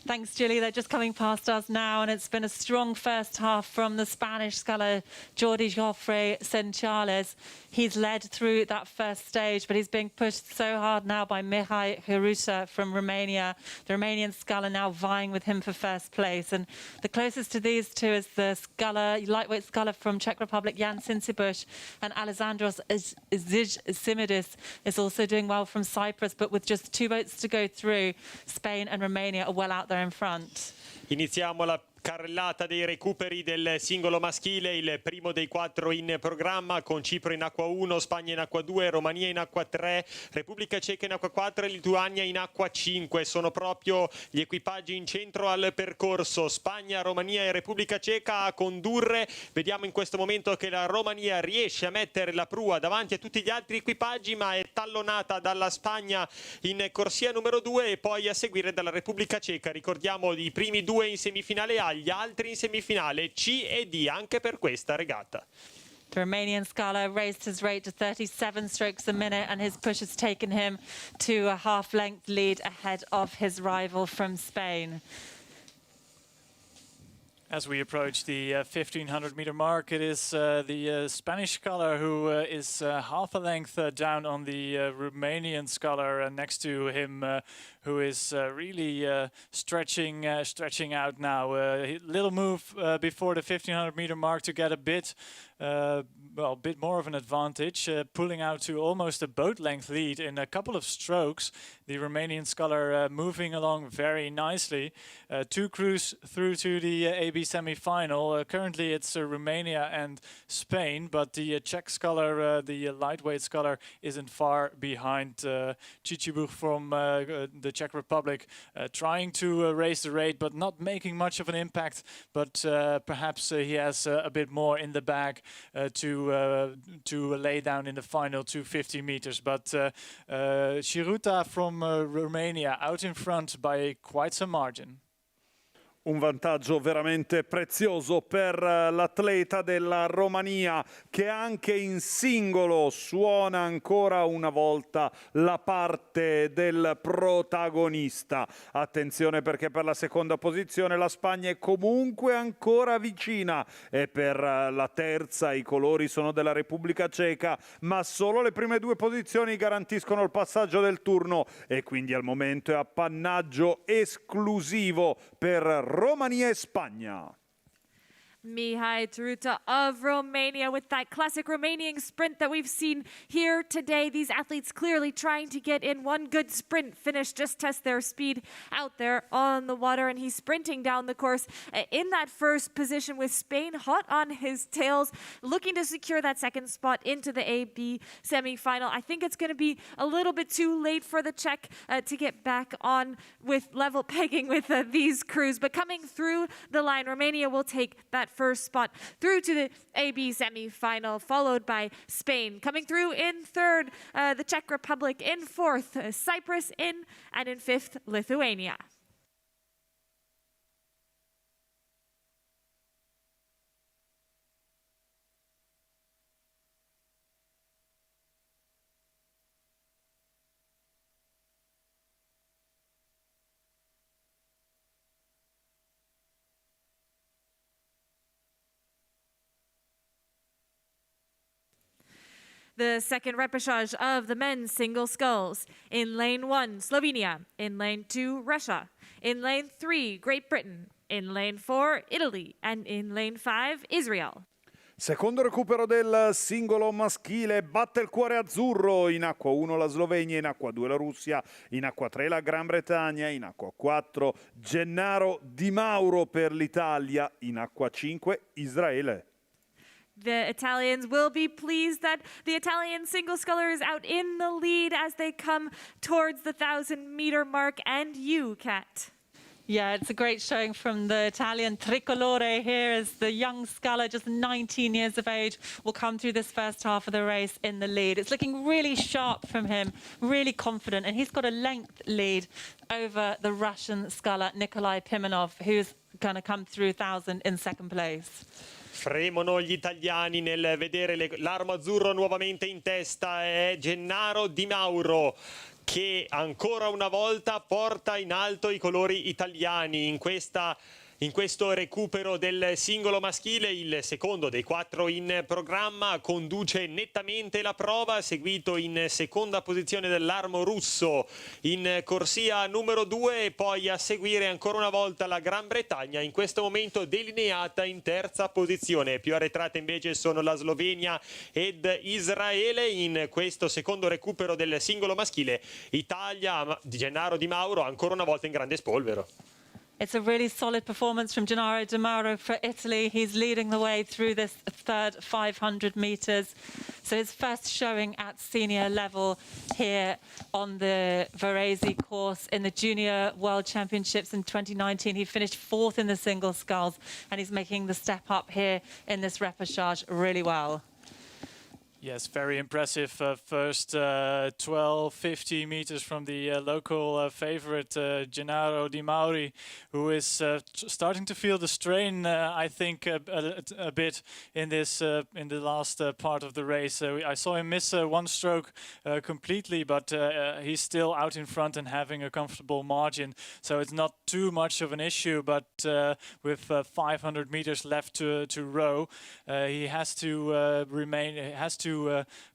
Speaker 3: Thanks, Julie. They're just coming past us now, and it's been a strong first half from the Spanish sculler, Jordi Joffre Senchales. He's led through that first stage, but he's being pushed so hard now by Mihai Hiruta from Romania. The Romanian sculler now vying with him for first place. And the closest to these two is the sculler, lightweight sculler from Czech Republic, Jan Sinsibush, and Alessandros Simidis is also doing well from Cyprus, but with just 2 boats to go through, Spain and Romania are well out there in front.
Speaker 4: Iniziamo la carrellata dei recuperi del singolo maschile, il primo dei 4 in programma, con Cipro in acqua 1, Spagna in acqua 2, Romania in acqua 3, Repubblica Ceca in acqua 4 e Lituania in acqua 5. Sono proprio gli equipaggi in centro al percorso, Spagna, Romania e Repubblica Ceca a condurre. Vediamo in questo momento che la Romania riesce a mettere la prua davanti a tutti gli altri equipaggi, ma è tallonata dalla Spagna in corsia numero 2 e poi a seguire dalla Repubblica Ceca. Ricordiamo i primi 2 in semifinale A, gli altri in semifinale C e D anche per questa regata.
Speaker 3: The Romanian sculler raised his rate to 37 strokes a minute, and his push has taken him to a half-length lead ahead of his rival from Spain.
Speaker 5: As we approach the 1500-meter mark, it is the Spanish sculler who is half a length down on the Romanian sculler next to him, who is really stretching out now. A little move before the 1500-meter mark to get a bit more of an advantage, pulling out to almost a boat-length lead in a couple of strokes. The Romanian sculler moving along very nicely. 2 crews through to the AB semi-final. Currently it's Romania and Spain, but the Czech sculler, the lightweight sculler, isn't far behind. Chichibuch from the Czech Republic, trying to raise the rate, but not making much of an impact. But perhaps he has a bit more in the bag to lay down in the final 250 meters. But Hiruta from Romania out in front by quite some margin.
Speaker 2: Un vantaggio veramente prezioso per l'atleta della Romania, che anche in singolo suona ancora una volta la parte del protagonista. Attenzione, perché per la seconda posizione la Spagna è comunque ancora vicina, e per la terza i colori sono della Repubblica Ceca, ma solo le prime 2 posizioni garantiscono il passaggio del turno, e quindi al momento è appannaggio esclusivo per Romania e Spagna.
Speaker 1: Mihai Hiruta of Romania with that classic Romanian sprint that we've seen here today. These athletes clearly trying to get in one good sprint finish, just test their speed out there on the water. And he's sprinting down the course in that first position with Spain hot on his tails, looking to secure that second spot into the AB semi-final. I think it's going to be a little bit too late for the Czech to get back on with level pegging with these crews. But coming through the line, Romania will take that first spot through to the AB semi-final, followed by Spain. Coming through in third, the Czech Republic. In fourth, Cyprus. And in fifth, Lithuania. The second repechage of the men's single sculls. In lane 1, Slovenia. In lane 2, Russia. In lane 3, Great Britain. In lane 4, Italy. And in lane 5, Israel.
Speaker 2: Secondo recupero del singolo maschile, batte il cuore azzurro. In acqua 1 la Slovenia, in acqua 2 la Russia, in acqua 3 la Gran Bretagna, in acqua 4 Gennaro Di Mauro per l'Italia, in acqua 5 Israele.
Speaker 1: The Italians will be pleased that the Italian single sculler is out in the lead as they come towards the 1,000-meter mark. And you, Kat.
Speaker 3: Yeah, it's a great showing from the Italian tricolore here as the young sculler, just 19 years of age, will come through this first half of the race in the lead. It's looking really sharp from him, really confident, and he's got a length lead over the Russian sculler Nikolai Pimenov, who's going to come through 1,000 in second place.
Speaker 4: Fremono gli italiani nel vedere l'armo azzurro nuovamente in testa. È Gennaro Di Mauro che ancora una volta porta in alto i colori italiani in questo recupero del singolo maschile. Il secondo dei 4 in programma conduce nettamente la prova, seguito in seconda posizione dall'Armo russo in corsia numero 2, e poi a seguire ancora una volta la Gran Bretagna, in questo momento delineata in terza posizione. Più arretrate invece sono la Slovenia ed Israele. In questo secondo recupero del singolo maschile, Italia di Gennaro Di Mauro ancora una volta in grande spolvero.
Speaker 3: It's a really solid performance from Gennaro Di Mauro for Italy. He's leading the way through this third 500 meters. So his first showing at senior level here on the Varese course in the Junior World Championships in 2019. He finished 4th in the single sculls, and he's making the step up here in this repechage really well.
Speaker 5: Yes, very impressive. First 50 meters from the local favorite, Gennaro Di Mauri, who is starting to feel the strain, I think, a bit in this in the last part of the race. I saw him miss one stroke completely, but he's still out in front and having a comfortable margin. So it's not too much of an issue, but with 500 meters left to row, he has to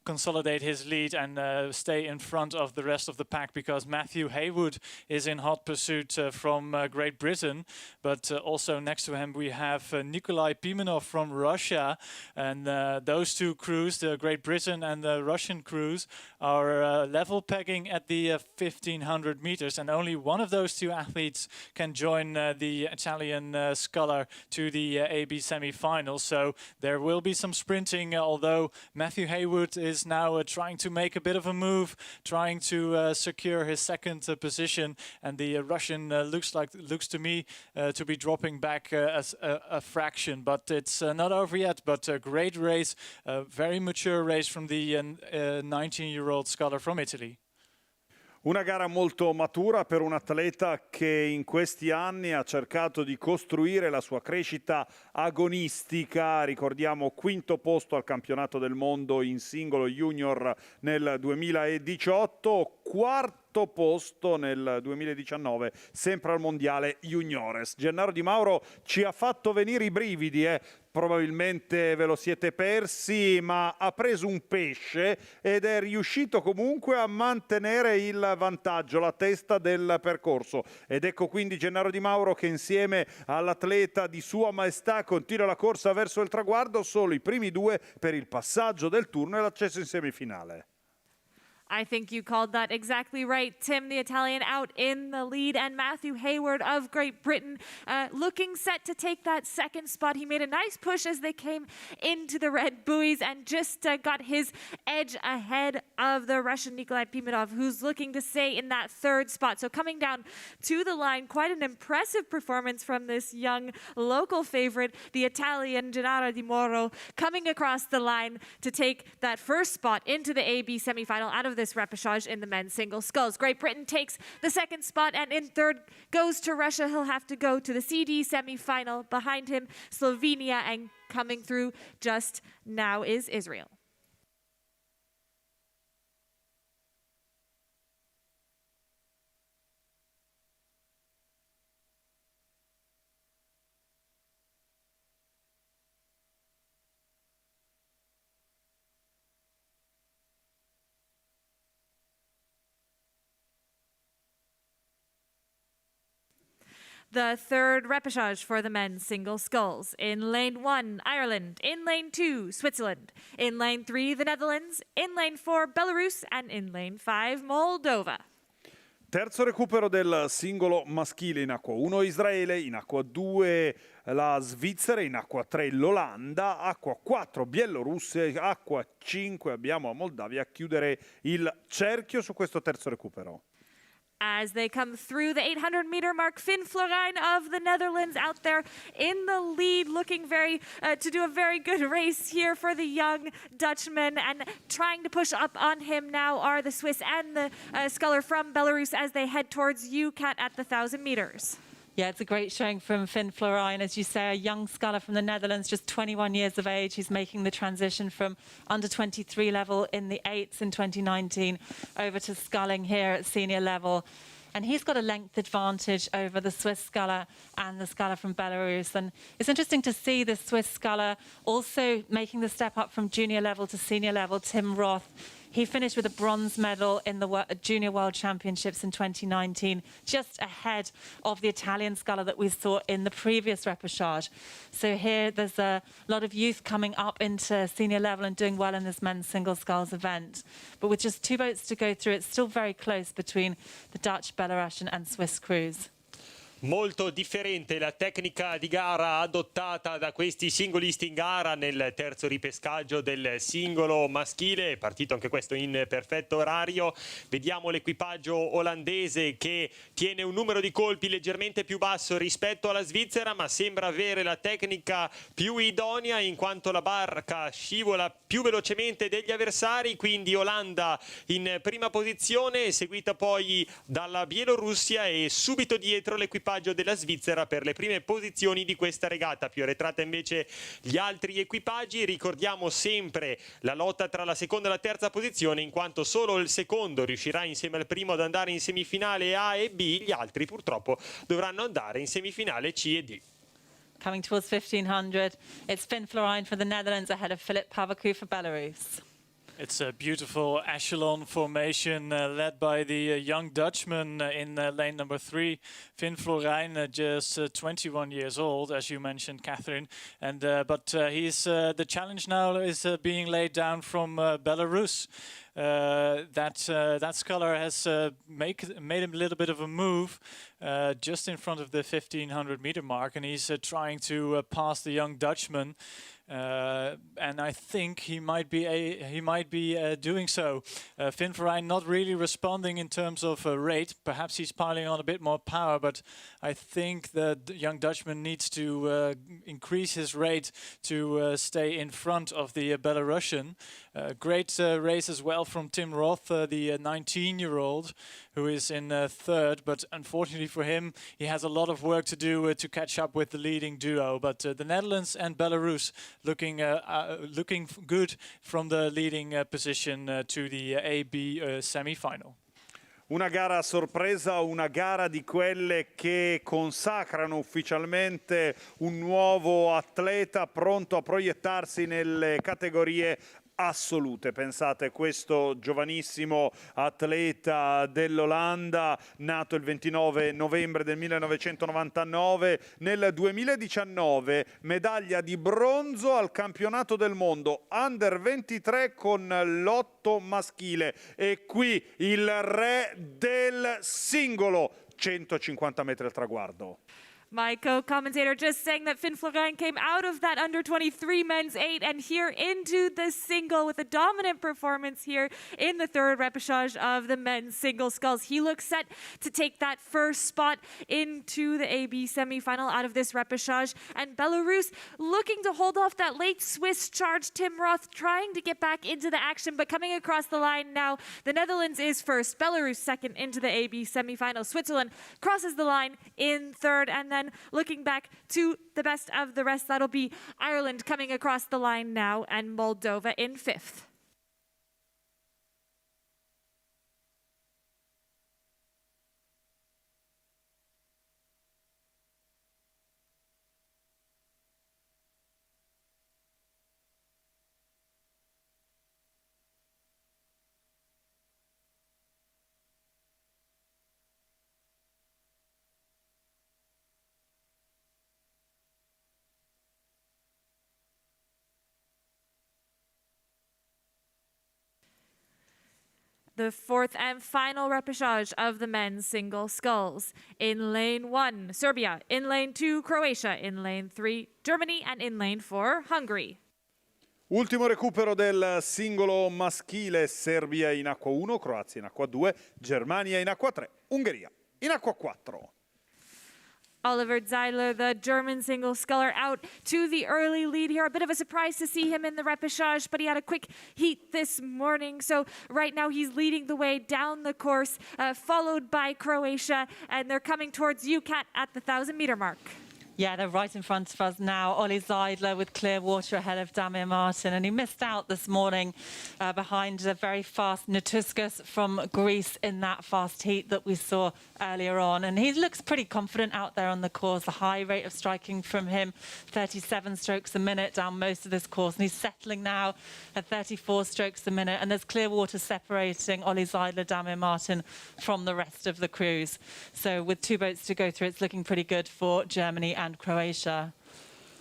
Speaker 5: consolidate his lead and stay in front of the rest of the pack, because Matthew Haywood is in hot pursuit from Great Britain, but also next to him we have Nikolai Pimenov from Russia, and those two crews, the Great Britain and the Russian crews, are level pegging at the 1500 meters, and only one of those two athletes can join the Italian sculler to the AB semi-final. So there will be some sprinting, although Matthew Haywood is now trying to make a bit of a move, trying to secure his second position, and the Russian looks to me to be dropping back a fraction, but it's not over yet. But a great race, a very mature race from the 19-year-old sculler from Italy.
Speaker 2: Una gara molto matura per un atleta che in questi anni ha cercato di costruire la sua crescita agonistica. Ricordiamo 5° posto al campionato del mondo in singolo junior nel 2018, 4° posto nel 2019, sempre al mondiale juniores. Gennaro Di Mauro ci ha fatto venire i brividi, probabilmente ve lo siete persi, ma ha preso un pesce ed è riuscito comunque a mantenere il vantaggio, la testa del percorso. Ed ecco quindi Gennaro Di Mauro che insieme all'atleta di Sua Maestà continua la corsa verso il traguardo, solo i primi 2 per il passaggio del turno e l'accesso in semifinale.
Speaker 1: I think you called that exactly right, Tim. The Italian out in the lead, and Matthew Hayward of Great Britain looking set to take that second spot. He made a nice push as they came into the red buoys and just got his edge ahead of the Russian Nikolai Pimenov, who's looking to stay in that 3rd spot. So coming down to the line, quite an impressive performance from this young local favorite, the Italian Gennaro Di Mauro, coming across the line to take that 1st spot into the AB semifinal out of this repechage in the men's single sculls. Great Britain takes the 2nd spot, and in 3rd goes to Russia. He'll have to go to the CD semi-final. Behind him, Slovenia, and coming through just now is Israel. The 3rd repechage for the men's single sculls. In lane 1, Ireland. In lane 2, Switzerland. In lane 3, the Netherlands. In lane 4, Belarus. And in lane 5, Moldova.
Speaker 2: Terzo recupero del singolo maschile in acqua 1 Israele, in acqua 2 la Svizzera, in acqua 3 l'Olanda, acqua 4 Bielorussia, acqua 5 abbiamo a Moldavia a chiudere il cerchio su questo terzo recupero.
Speaker 1: As they come through the 800-meter mark, Finn Florijn of the Netherlands out there in the lead, looking to do a very good race here for the young Dutchman. And trying to push up on him now are the Swiss and the sculler from Belarus as they head towards UCAT at the 1,000 meters.
Speaker 3: Yeah, it's a great showing from Finn Florijn. As you say, a young sculler from the Netherlands, just 21 years of age. He's making the transition from under 23 level in the 8s in 2019 over to sculling here at senior level. And he's got a length advantage over the Swiss sculler and the sculler from Belarus. And it's interesting to see the Swiss sculler also making the step up from junior level to senior level, Tim Roth. He finished with a bronze medal in the Junior World Championships in 2019, just ahead of the Italian sculler that we saw in the previous repechage. So here there's a lot of youth coming up into senior level and doing well in this men's single sculls event. But with just 2 boats to go through, it's still very close between the Dutch, Belarusian and Swiss crews.
Speaker 4: Molto differente la tecnica di gara adottata da questi singolisti in gara nel terzo ripescaggio del singolo maschile, partito anche questo in perfetto orario. Vediamo l'equipaggio olandese che tiene un numero di colpi leggermente più basso rispetto alla Svizzera, ma sembra avere la tecnica più idonea in quanto la barca scivola più velocemente degli avversari, quindi Olanda in prima posizione, seguita poi dalla Bielorussia e subito dietro l'equipaggio della Svizzera per le prime posizioni di questa regata. Più arretrata invece gli altri equipaggi. Ricordiamo sempre la lotta tra la seconda e la terza posizione, in quanto solo il secondo riuscirà insieme al primo ad andare in semifinale A e B, gli altri purtroppo dovranno andare in semifinale C e D.
Speaker 3: Coming towards 1500, it's Finn Florijn for the Netherlands ahead of Filip Pavaku for Belarus.
Speaker 5: It's a beautiful echelon formation led by the young Dutchman in lane number 3, Finn Florijn, just 21 years old, as you mentioned, Catherine. And but he's the challenge now is being laid down from Belarus. That sculler has made a little bit of a move just in front of the 1500 meter mark, and he's trying to pass the young Dutchman. And I think he might be doing so. Finn Florijn not really responding in terms of rate. Perhaps he's piling on a bit more power, but I think the young Dutchman needs to increase his rate to stay in front of the Belarusian. Great race as well from Tim Roth, the 19-year-old, who is in third. But unfortunately for him, he has a lot of work to do to catch up with the leading duo. But the Netherlands and Belarus looking good from the leading position to the AB semi-final.
Speaker 2: Una gara a sorpresa, una gara di quelle che consacrano ufficialmente un nuovo atleta pronto a proiettarsi nelle categorie assolute. Pensate, questo giovanissimo atleta dell'Olanda, nato il 29 novembre del 1999, nel 2019 medaglia di bronzo al campionato del mondo Under 23 con l'otto maschile, e qui il re del singolo, 150 metri al traguardo.
Speaker 1: My co-commentator just saying that Finn Florijn came out of that under 23 men's 8 and here into the single with a dominant performance here in the third repechage of the men's single sculls. He looks set to take that first spot into the AB semi-final out of this repechage. And Belarus looking to hold off that late Swiss charge. Tim Roth trying to get back into the action, but coming across the line now. The Netherlands is first, Belarus second into the AB semi-final. Switzerland crosses the line in third, and then looking back to the best of the rest, that'll be Ireland coming across the line now, and Moldova in fifth. The fourth and final repechage of the men's single sculls. In lane 1, Serbia. In lane 2, Croatia. In lane 3, Germany. And in lane 4, Hungary.
Speaker 2: Ultimo recupero del singolo maschile: Serbia in acqua 1, Croazia in acqua 2, Germania in acqua 3, Ungheria in acqua 4.
Speaker 1: Oliver Zeidler, the German single sculler, out to the early lead here. A bit of a surprise to see him in the repechage, but he had a quick heat this morning. So right now he's leading the way down the course, followed by Croatia, and they're coming towards UCAT at the 1,000-meter mark.
Speaker 3: Yeah, they're right in front of us now. Ollie Zeidler with clear water ahead of Damir Martin. And he missed out this morning behind the very fast Natuskas from Greece in that fast heat that we saw earlier on. And he looks pretty confident out there on the course. The high rate of striking from him, 37 strokes a minute down most of this course. And he's settling now at 34 strokes a minute. And there's clear water separating Ollie Zeidler, Damir Martin from the rest of the crews. So with 2 boats to go through, it's looking pretty good for Germany and Croatia.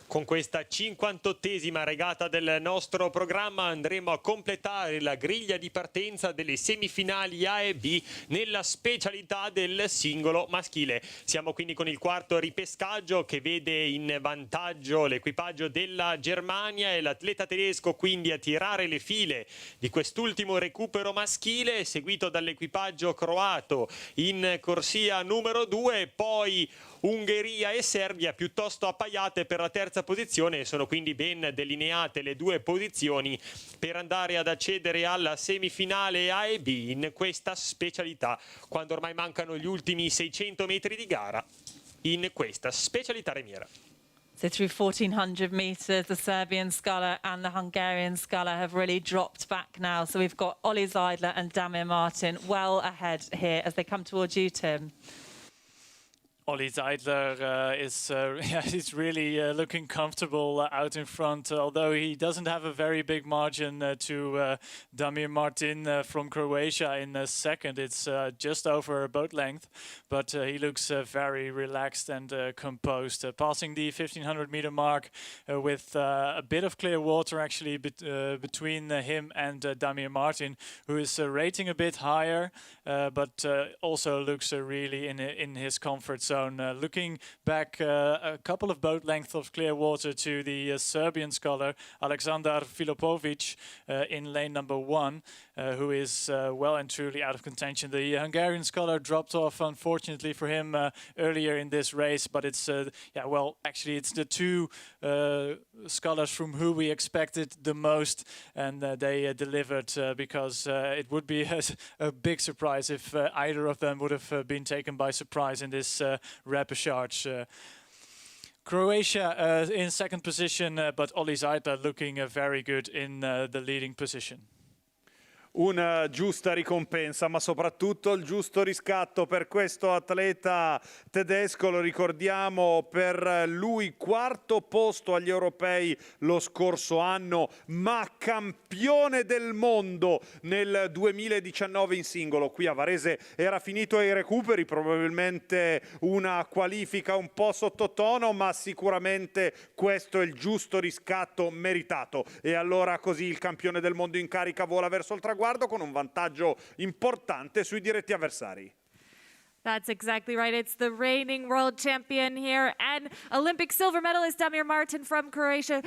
Speaker 4: Con questa 58esima regata del nostro programma andremo a completare la griglia di partenza delle semifinali A e B nella specialità del singolo maschile. Siamo quindi con il quarto ripescaggio che vede in vantaggio l'equipaggio della Germania e l'atleta tedesco quindi a tirare le file di quest'ultimo recupero maschile, seguito dall'equipaggio croato in corsia numero 2, poi Ungheria e Serbia piuttosto appaiate per la terza posizione. Sono quindi ben delineate le 2 posizioni per andare ad accedere alla semifinale A e B in questa specialità, quando ormai mancano gli ultimi 600 metri di gara in questa specialità remiera.
Speaker 3: So through 1,400 metres, the Serbian sculler and the Hungarian sculler have really dropped back now. So we've got Ollie Zeidler and Damir Martin well ahead here as they come towards you, Tim.
Speaker 5: Ollie Zeidler he's really looking comfortable out in front, although he doesn't have a very big margin to Damir Martin from Croatia in second. It's just over a boat length, but he looks very relaxed and composed. Passing the 1,500-meter mark with a bit of clear water actually between him and Damir Martin, who is rating a bit higher, but also looks really in his comfort zone. Looking back a couple of boat lengths of clear water to the Serbian sculler Aleksandar Filipovic in lane number 1, who is well and truly out of contention. The Hungarian sculler dropped off, unfortunately for him, earlier in this race, but it's actually it's the 2 scullers from who we expected the most, and they delivered because it would be a big surprise if either of them would have been taken by surprise in this repechage. Croatia in second position, but Ollie Zeidler looking very good in the leading position.
Speaker 2: Una giusta ricompensa, ma soprattutto il giusto riscatto per questo atleta tedesco. Lo ricordiamo, per lui 4° posto agli europei lo scorso anno, ma campione del mondo nel 2019 in singolo. Qui a Varese era finito ai recuperi, probabilmente una qualifica un po' sottotono, ma sicuramente questo è il giusto riscatto meritato. E allora così il campione del mondo in carica vola verso il traguardo con un vantaggio importante sui diretti avversari.
Speaker 1: That's exactly right. It's the reigning world champion here and Olympic silver medalist Damir Martin from Croatia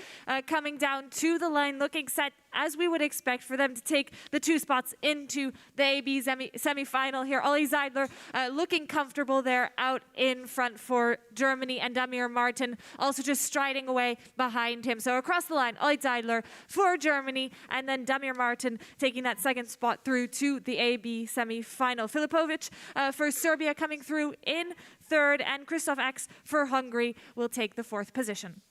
Speaker 1: coming down to the line, looking set as we would expect for them to take the 2 spots into the AB semi-final here. Ollie Zeidler looking comfortable there out in front for Germany, and Damir Martin also just striding away behind him. So across the line, Ollie Zeidler for Germany, and then Damir Martin taking that 2nd spot through to the AB semi-final. Filipovic for Serbia coming through in 3rd, and Christoph X for Hungary will take the 4th position.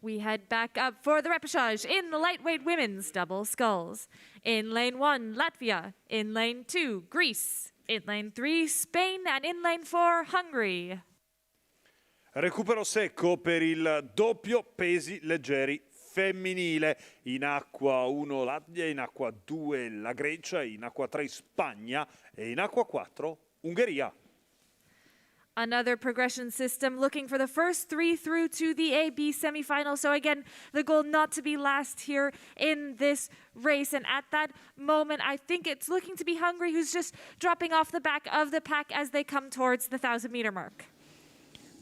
Speaker 1: We head back up for the repechage in the lightweight women's double sculls. In lane 1, Latvia. In lane 2, Greece. In lane 3, Spain. And in lane 4, Hungary.
Speaker 2: Recupero secco per il doppio pesi leggeri femminile. In acqua 1 Latvia, in acqua 2 la Grecia, in acqua 3 Spagna e in acqua 4 Ungheria.
Speaker 1: Another progression system looking for the first 3 through to the AB semifinal. So again, the goal not to be last here in this race. And at that moment, I think it's looking to be Hungary who's just dropping off the back of the pack as they come towards the 1,000-meter mark.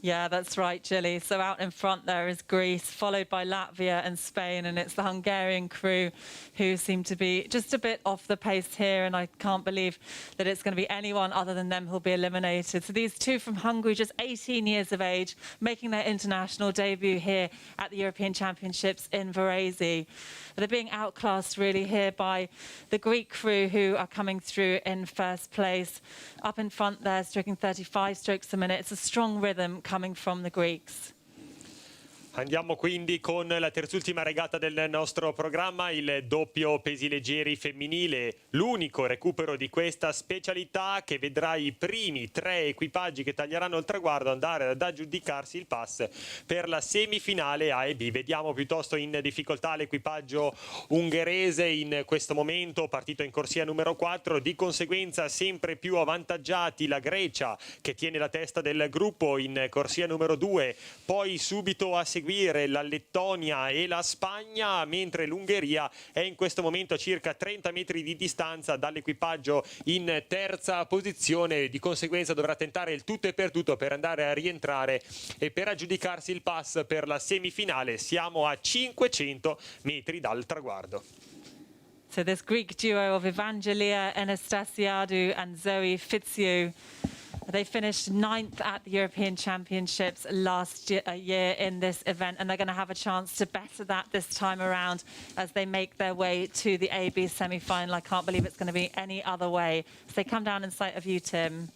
Speaker 3: Yeah, that's right, Gilly. So out in front there is Greece, followed by Latvia and Spain, and it's the Hungarian crew who seem to be just a bit off the pace here, and I can't believe that it's going to be anyone other than them who'll be eliminated. So these two from Hungary, just 18 years of age, making their international debut here at the European Championships in Varese. They're being outclassed really here by the Greek crew who are coming through in first place. Up in front there, stroking 35 strokes a minute. It's a strong rhythm coming from the Greeks.
Speaker 4: Andiamo quindi con la terzultima regata del nostro programma, il doppio pesi leggeri femminile, l'unico recupero di questa specialità che vedrà i primi 3 equipaggi che taglieranno il traguardo andare ad aggiudicarsi il pass per la semifinale A e B. Vediamo piuttosto in difficoltà l'equipaggio ungherese in questo momento, partito in corsia numero 4, di conseguenza sempre più avvantaggiati la Grecia che tiene la testa del gruppo in corsia numero 2, poi subito a seguire la Lettonia e la Spagna, mentre l'Ungheria è in questo momento a circa 30 metri di distanza dall'equipaggio in terza posizione. Di conseguenza dovrà tentare il tutto e per tutto per andare a rientrare e per aggiudicarsi il pass per la semifinale. Siamo a 500 metri dal traguardo.
Speaker 3: So this Greek duo of Evangelia Anastasiadou and Zoe Fitsiou, they finished 9th at the European Championships last year in this event, and they're going to have a chance to better that this time around as they make their way to the AB semi-final. I can't believe it's going to be any other way. So they come down in sight of you, Tim.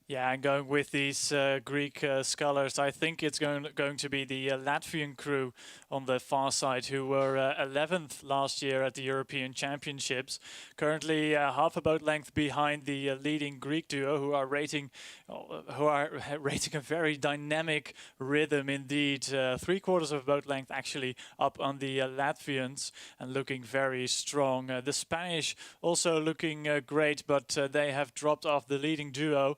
Speaker 5: Yeah, and going with these Greek scullers, I think it's going to be the Latvian crew on the far side who were 11th last year at the European Championships. Currently half a boat length behind the leading Greek duo, who are rating a very dynamic rhythm indeed. 3/4 of a boat length actually up on the Latvians and looking very strong. The Spanish also looking great, but they have dropped off the leading duo.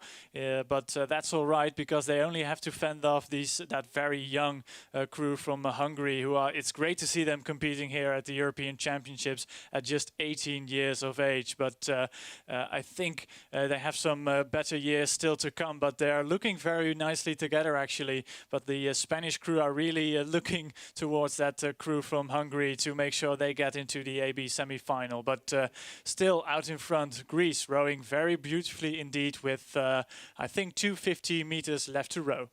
Speaker 5: But that's all right because they only have to fend off that very young crew from Hungary. It's great to see them competing here at the European Championships at just 18 years of age. But I think they have some better years still to come. But they are looking very nicely together actually. But the Spanish crew are really looking towards that crew from Hungary to make sure they get into the AB semi-final. But still out in front, Greece rowing very beautifully indeed with I think 250 meters left to row.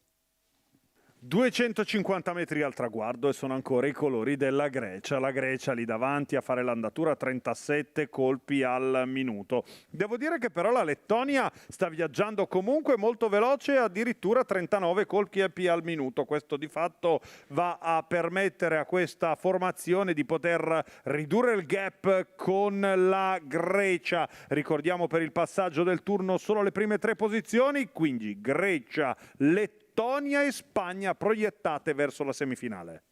Speaker 2: 250 metri al traguardo e sono ancora i colori della Grecia. La Grecia lì davanti a fare l'andatura, 37 colpi al minuto. Devo dire che però la Lettonia sta viaggiando comunque molto veloce, addirittura 39 colpi al minuto. Questo di fatto va a permettere a questa formazione di poter ridurre il gap con la Grecia. Ricordiamo per il passaggio del turno solo le prime 3 posizioni, quindi Grecia, Lettonia e Spagna proiettate verso la semifinale.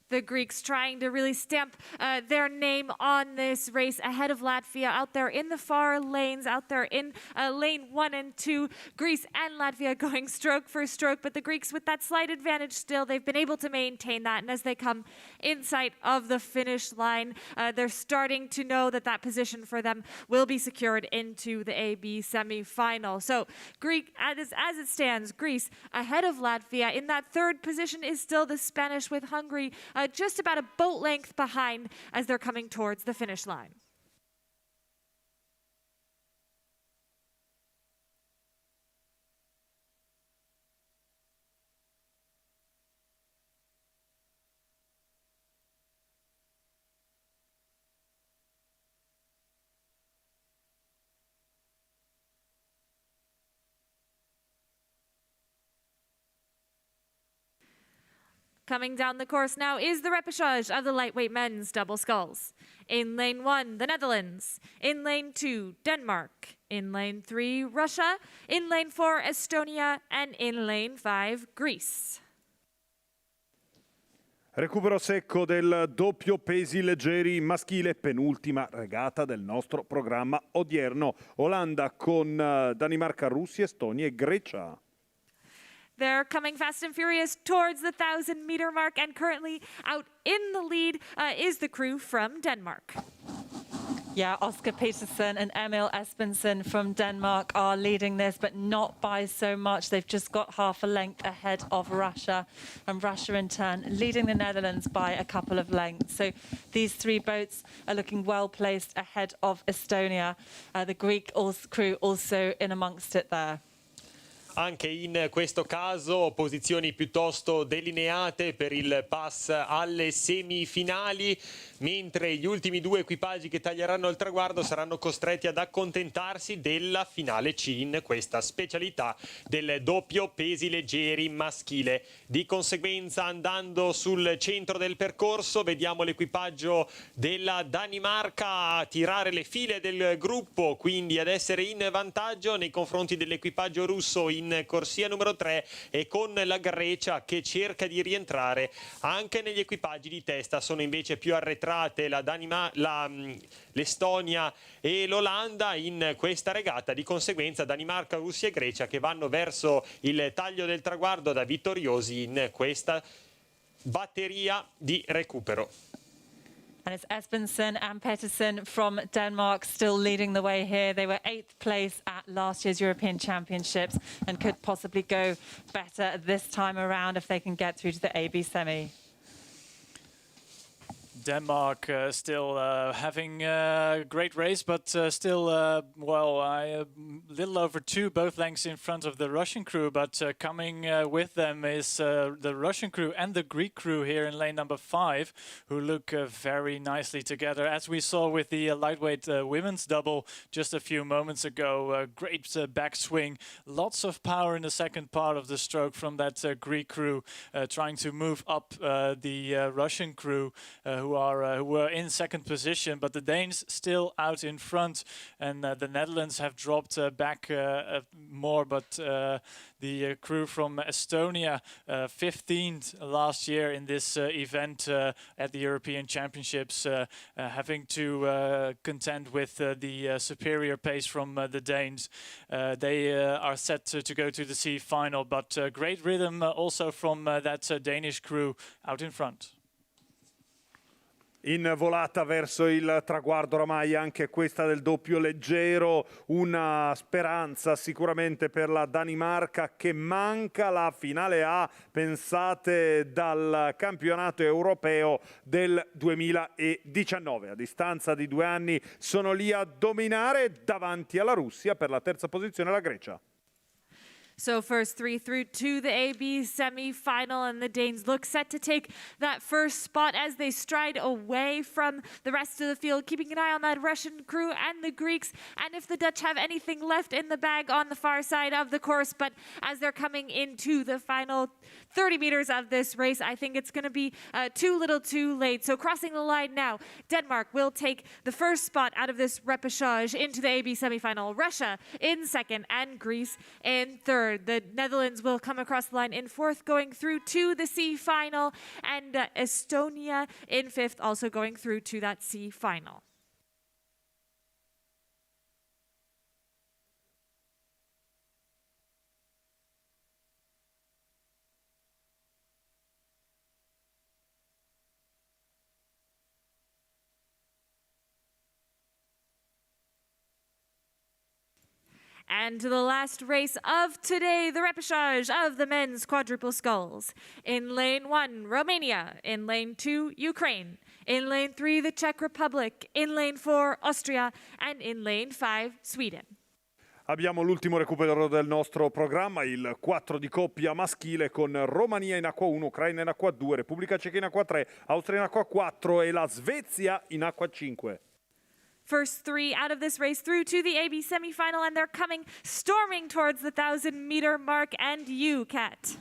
Speaker 1: The Greeks trying to really stamp their name on this race ahead of Latvia out there in the far lanes, out there in lane 1 and 2. Greece and Latvia going stroke for stroke, but the Greeks with that slight advantage still, they've been able to maintain that. And as they come in sight of the finish line, they're starting to know that that position for them will be secured into the AB semi-final. So Greek, as it stands, Greece ahead of Latvia. In that third position is still the Spanish with Hungary just about a boat length behind as they're coming towards the finish line. Coming down the course now is the repechage of the lightweight men's double sculls. In lane 1, the Netherlands. In lane 2, Denmark. In lane 3, Russia. In lane 4, Estonia. And in lane 5, Greece.
Speaker 2: Recupero secco del doppio pesi leggeri maschile, penultima regata del nostro programma odierno. Olanda con Danimarca, Russia, Estonia e Grecia.
Speaker 1: They're coming fast and furious towards the 1,000-meter mark, and currently out in the lead is the crew from Denmark.
Speaker 3: Yeah, Oscar Petersen and Emil Espensen from Denmark are leading this, but not by so much. They've just got half a length ahead of Russia, and Russia in turn leading the Netherlands by a couple of lengths. So these three boats are looking well placed ahead of Estonia. The Greek crew also in amongst it there.
Speaker 4: Anche in questo caso posizioni piuttosto delineate per il pass alle semifinali, mentre gli ultimi due equipaggi che taglieranno il traguardo saranno costretti ad accontentarsi della finale C in questa specialità del doppio pesi leggeri maschile. Di conseguenza, andando sul centro del percorso, vediamo l'equipaggio della Danimarca tirare le file del gruppo, quindi ad essere in vantaggio nei confronti dell'equipaggio russo in corsia numero 3, e con la Grecia che cerca di rientrare. Anche negli equipaggi di testa sono invece più arretrate l'Estonia e l'Olanda in questa regata. Di conseguenza Danimarca, Russia e Grecia che vanno verso il taglio del traguardo da vittoriosi in questa batteria di recupero.
Speaker 3: And it's Espensen and Petersen from Denmark still leading the way here. They were 8th place at last year's European Championships and could possibly go better this time around if they can get through to the AB semi.
Speaker 5: Denmark still having a great race, but still, a little over two, both lengths in front of the Russian crew. But coming with them is the Russian crew and the Greek crew here in lane number 5, who look very nicely together. As we saw with the lightweight women's double just a few moments ago, great backswing, lots of power in the second part of the stroke from that Greek crew, trying to move up the Russian crew, who were in second position, but the Danes still out in front, and the Netherlands have dropped back more, but the crew from Estonia, 15th last year in this event at the European Championships, having to contend with the superior pace from the Danes. They are set to go to the C final, but great rhythm also from that Danish crew out in front.
Speaker 2: In volata verso il traguardo oramai anche questa del doppio leggero, una speranza sicuramente per la Danimarca che manca la finale A, pensate, dal campionato europeo del 2019. A distanza di 2 anni sono lì a dominare davanti alla Russia, per la terza posizione la Grecia.
Speaker 1: So first three through to the AB semi-final, and the Danes look set to take that first spot as they stride away from the rest of the field, keeping an eye on that Russian crew and the Greeks, and if the Dutch have anything left in the bag on the far side of the course. But as they're coming into the final 30 meters of this race, I think it's going to be too little too late. So crossing the line now, Denmark will take the first spot out of this repechage into the AB semi-final. Russia in second and Greece in third. The Netherlands will come across the line in fourth, going through to the C final, and Estonia in fifth, also going through to that C final. And to the last race of today, the repechage of the men's quadruple sculls. In lane 1, Romania. In lane 2, Ukraine. In lane 3, the Czech Republic. In lane 4, Austria. And in lane 5, Sweden.
Speaker 2: Abbiamo l'ultimo recupero del nostro programma, il 4 di coppia maschile, con Romania in acqua 1, Ucraina in acqua 2, Repubblica Ceca in acqua 3, Austria in acqua 4 e la Svezia in acqua 5.
Speaker 1: First 3 out of this race through to the AB semi-final, and they're coming storming towards the 1,000-meter mark. And you, Kat.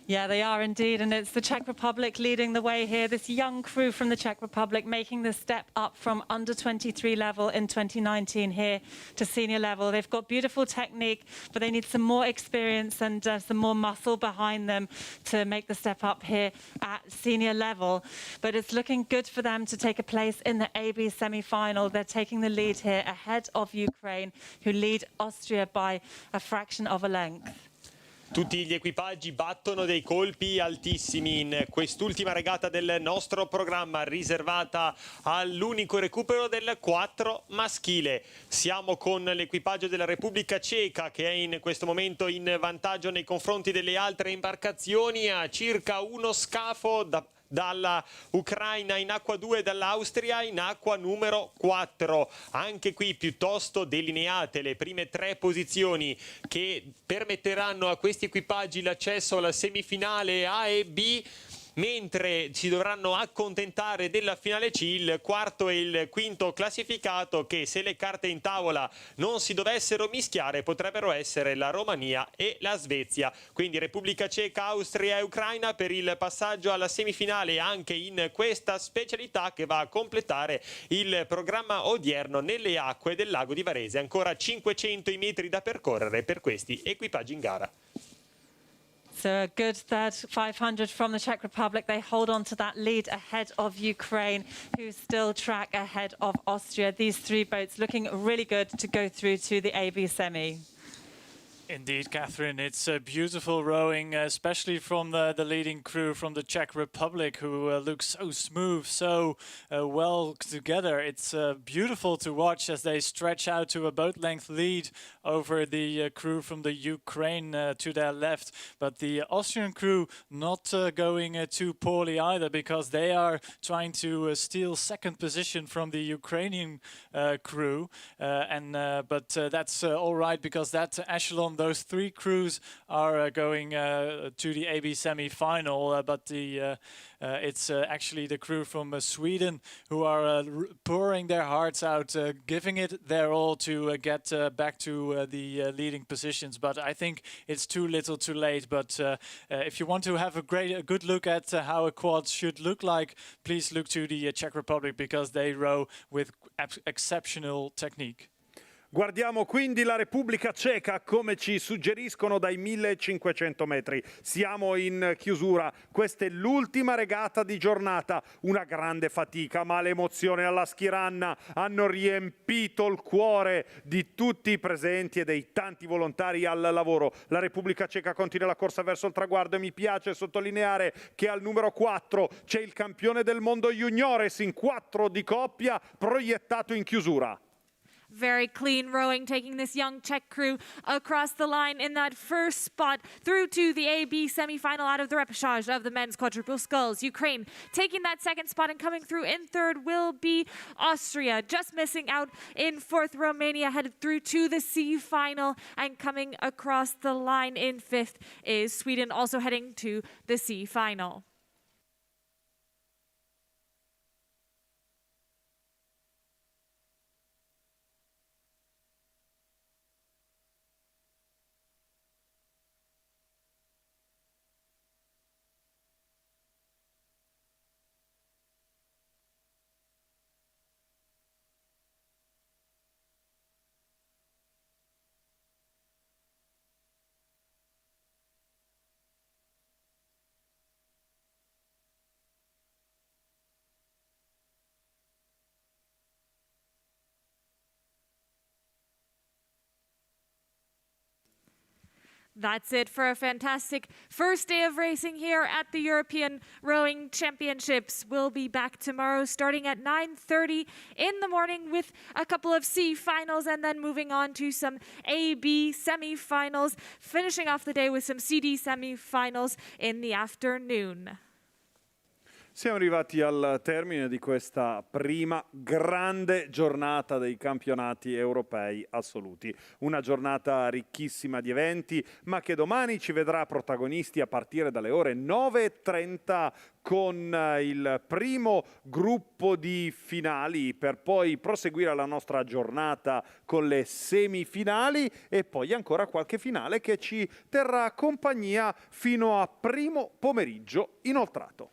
Speaker 3: Yeah, they are indeed, and it's the Czech Republic leading the way here. This young crew from the Czech Republic making the step up from under 23 level in 2019 here to senior level. They've got beautiful technique, but they need some more experience and some more muscle behind them to make the step up here at senior level. But it's looking good for them to take a place in the AB semi-final. They're taking the lead here ahead of Ukraine, who lead Austria by a fraction of a length.
Speaker 4: Tutti gli equipaggi battono dei colpi altissimi in quest'ultima regata del nostro programma, riservata all'unico recupero del 4 maschile. Siamo con l'equipaggio della Repubblica Ceca, che è in questo momento in vantaggio nei confronti delle altre imbarcazioni, a circa uno scafo dalla Ucraina in acqua 2, dall'Austria in acqua numero 4. Anche qui piuttosto delineate le prime 3 posizioni che permetteranno a questi equipaggi l'accesso alla semifinale A e B, mentre si dovranno accontentare della finale C il quarto e il quinto classificato, che, se le carte in tavola non si dovessero mischiare, potrebbero essere la Romania e la Svezia. Quindi Repubblica Ceca, Austria e Ucraina per il passaggio alla semifinale anche in questa specialità, che va a completare il programma odierno nelle acque del lago di Varese. Ancora 500 metri da percorrere per questi equipaggi in gara.
Speaker 3: So a good 500 from the Czech Republic. They hold on to that lead ahead of Ukraine, who still track ahead of Austria. These 3 boats looking really good to go through to the AB semi.
Speaker 5: Indeed, Catherine, it's beautiful rowing, especially from the leading crew from the Czech Republic, who looks so smooth, so well together. It's beautiful to watch as they stretch out to a boat-length lead over the crew from the Ukraine to their left. But the Austrian crew not going too poorly either, because they are trying to steal second position from the Ukrainian crew. But that's all right, because that echelon, those 3 crews are going to the AB semi-final, but it's actually the crew from Sweden who are pouring their hearts out, giving it their all to get back to the leading positions. But I think it's too little too late. But if you want to have a good look at how a quad should look like, please look to the Czech Republic, because they row with exceptional technique.
Speaker 2: Guardiamo quindi la Repubblica Ceca, come ci suggeriscono, dai 1500 metri. Siamo in chiusura. Questa è l'ultima regata di giornata. Una grande fatica, ma l'emozione alla schiranna hanno riempito il cuore di tutti i presenti e dei tanti volontari al lavoro. La Repubblica Ceca continua la corsa verso il traguardo, e mi piace sottolineare che al numero 4 c'è il campione del mondo juniores in 4 di coppia, proiettato in chiusura.
Speaker 1: Very clean rowing, taking this young Czech crew across the line in that first spot through to the AB semi-final out of the repechage of the men's quadruple sculls. Ukraine taking that second spot, and coming through in third will be Austria. Just missing out in fourth, Romania headed through to the C final, and coming across the line in fifth is Sweden, also heading to the C final. That's it for a fantastic first day of racing here at the European Rowing Championships. We'll be back tomorrow starting at 9:30 in the morning with a couple of C finals, and then moving on to some AB semi-finals, finishing off the day with some CD semi-finals in the afternoon.
Speaker 2: Siamo arrivati al termine di questa prima grande giornata dei campionati europei assoluti. Una giornata ricchissima di eventi, ma che domani ci vedrà protagonisti a partire dalle ore 9:30 con il primo gruppo di finali, per poi proseguire la nostra giornata con le semifinali e poi ancora qualche finale che ci terrà compagnia fino a primo pomeriggio inoltrato.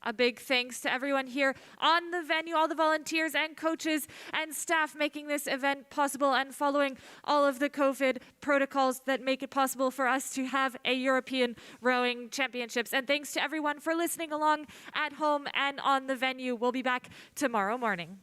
Speaker 1: A big thanks to everyone here on the venue, all the volunteers and coaches and staff making this event possible and following all of the COVID protocols that make it possible for us to have a European Rowing Championships. And thanks to everyone for listening along at home and on the venue. We'll be back tomorrow morning.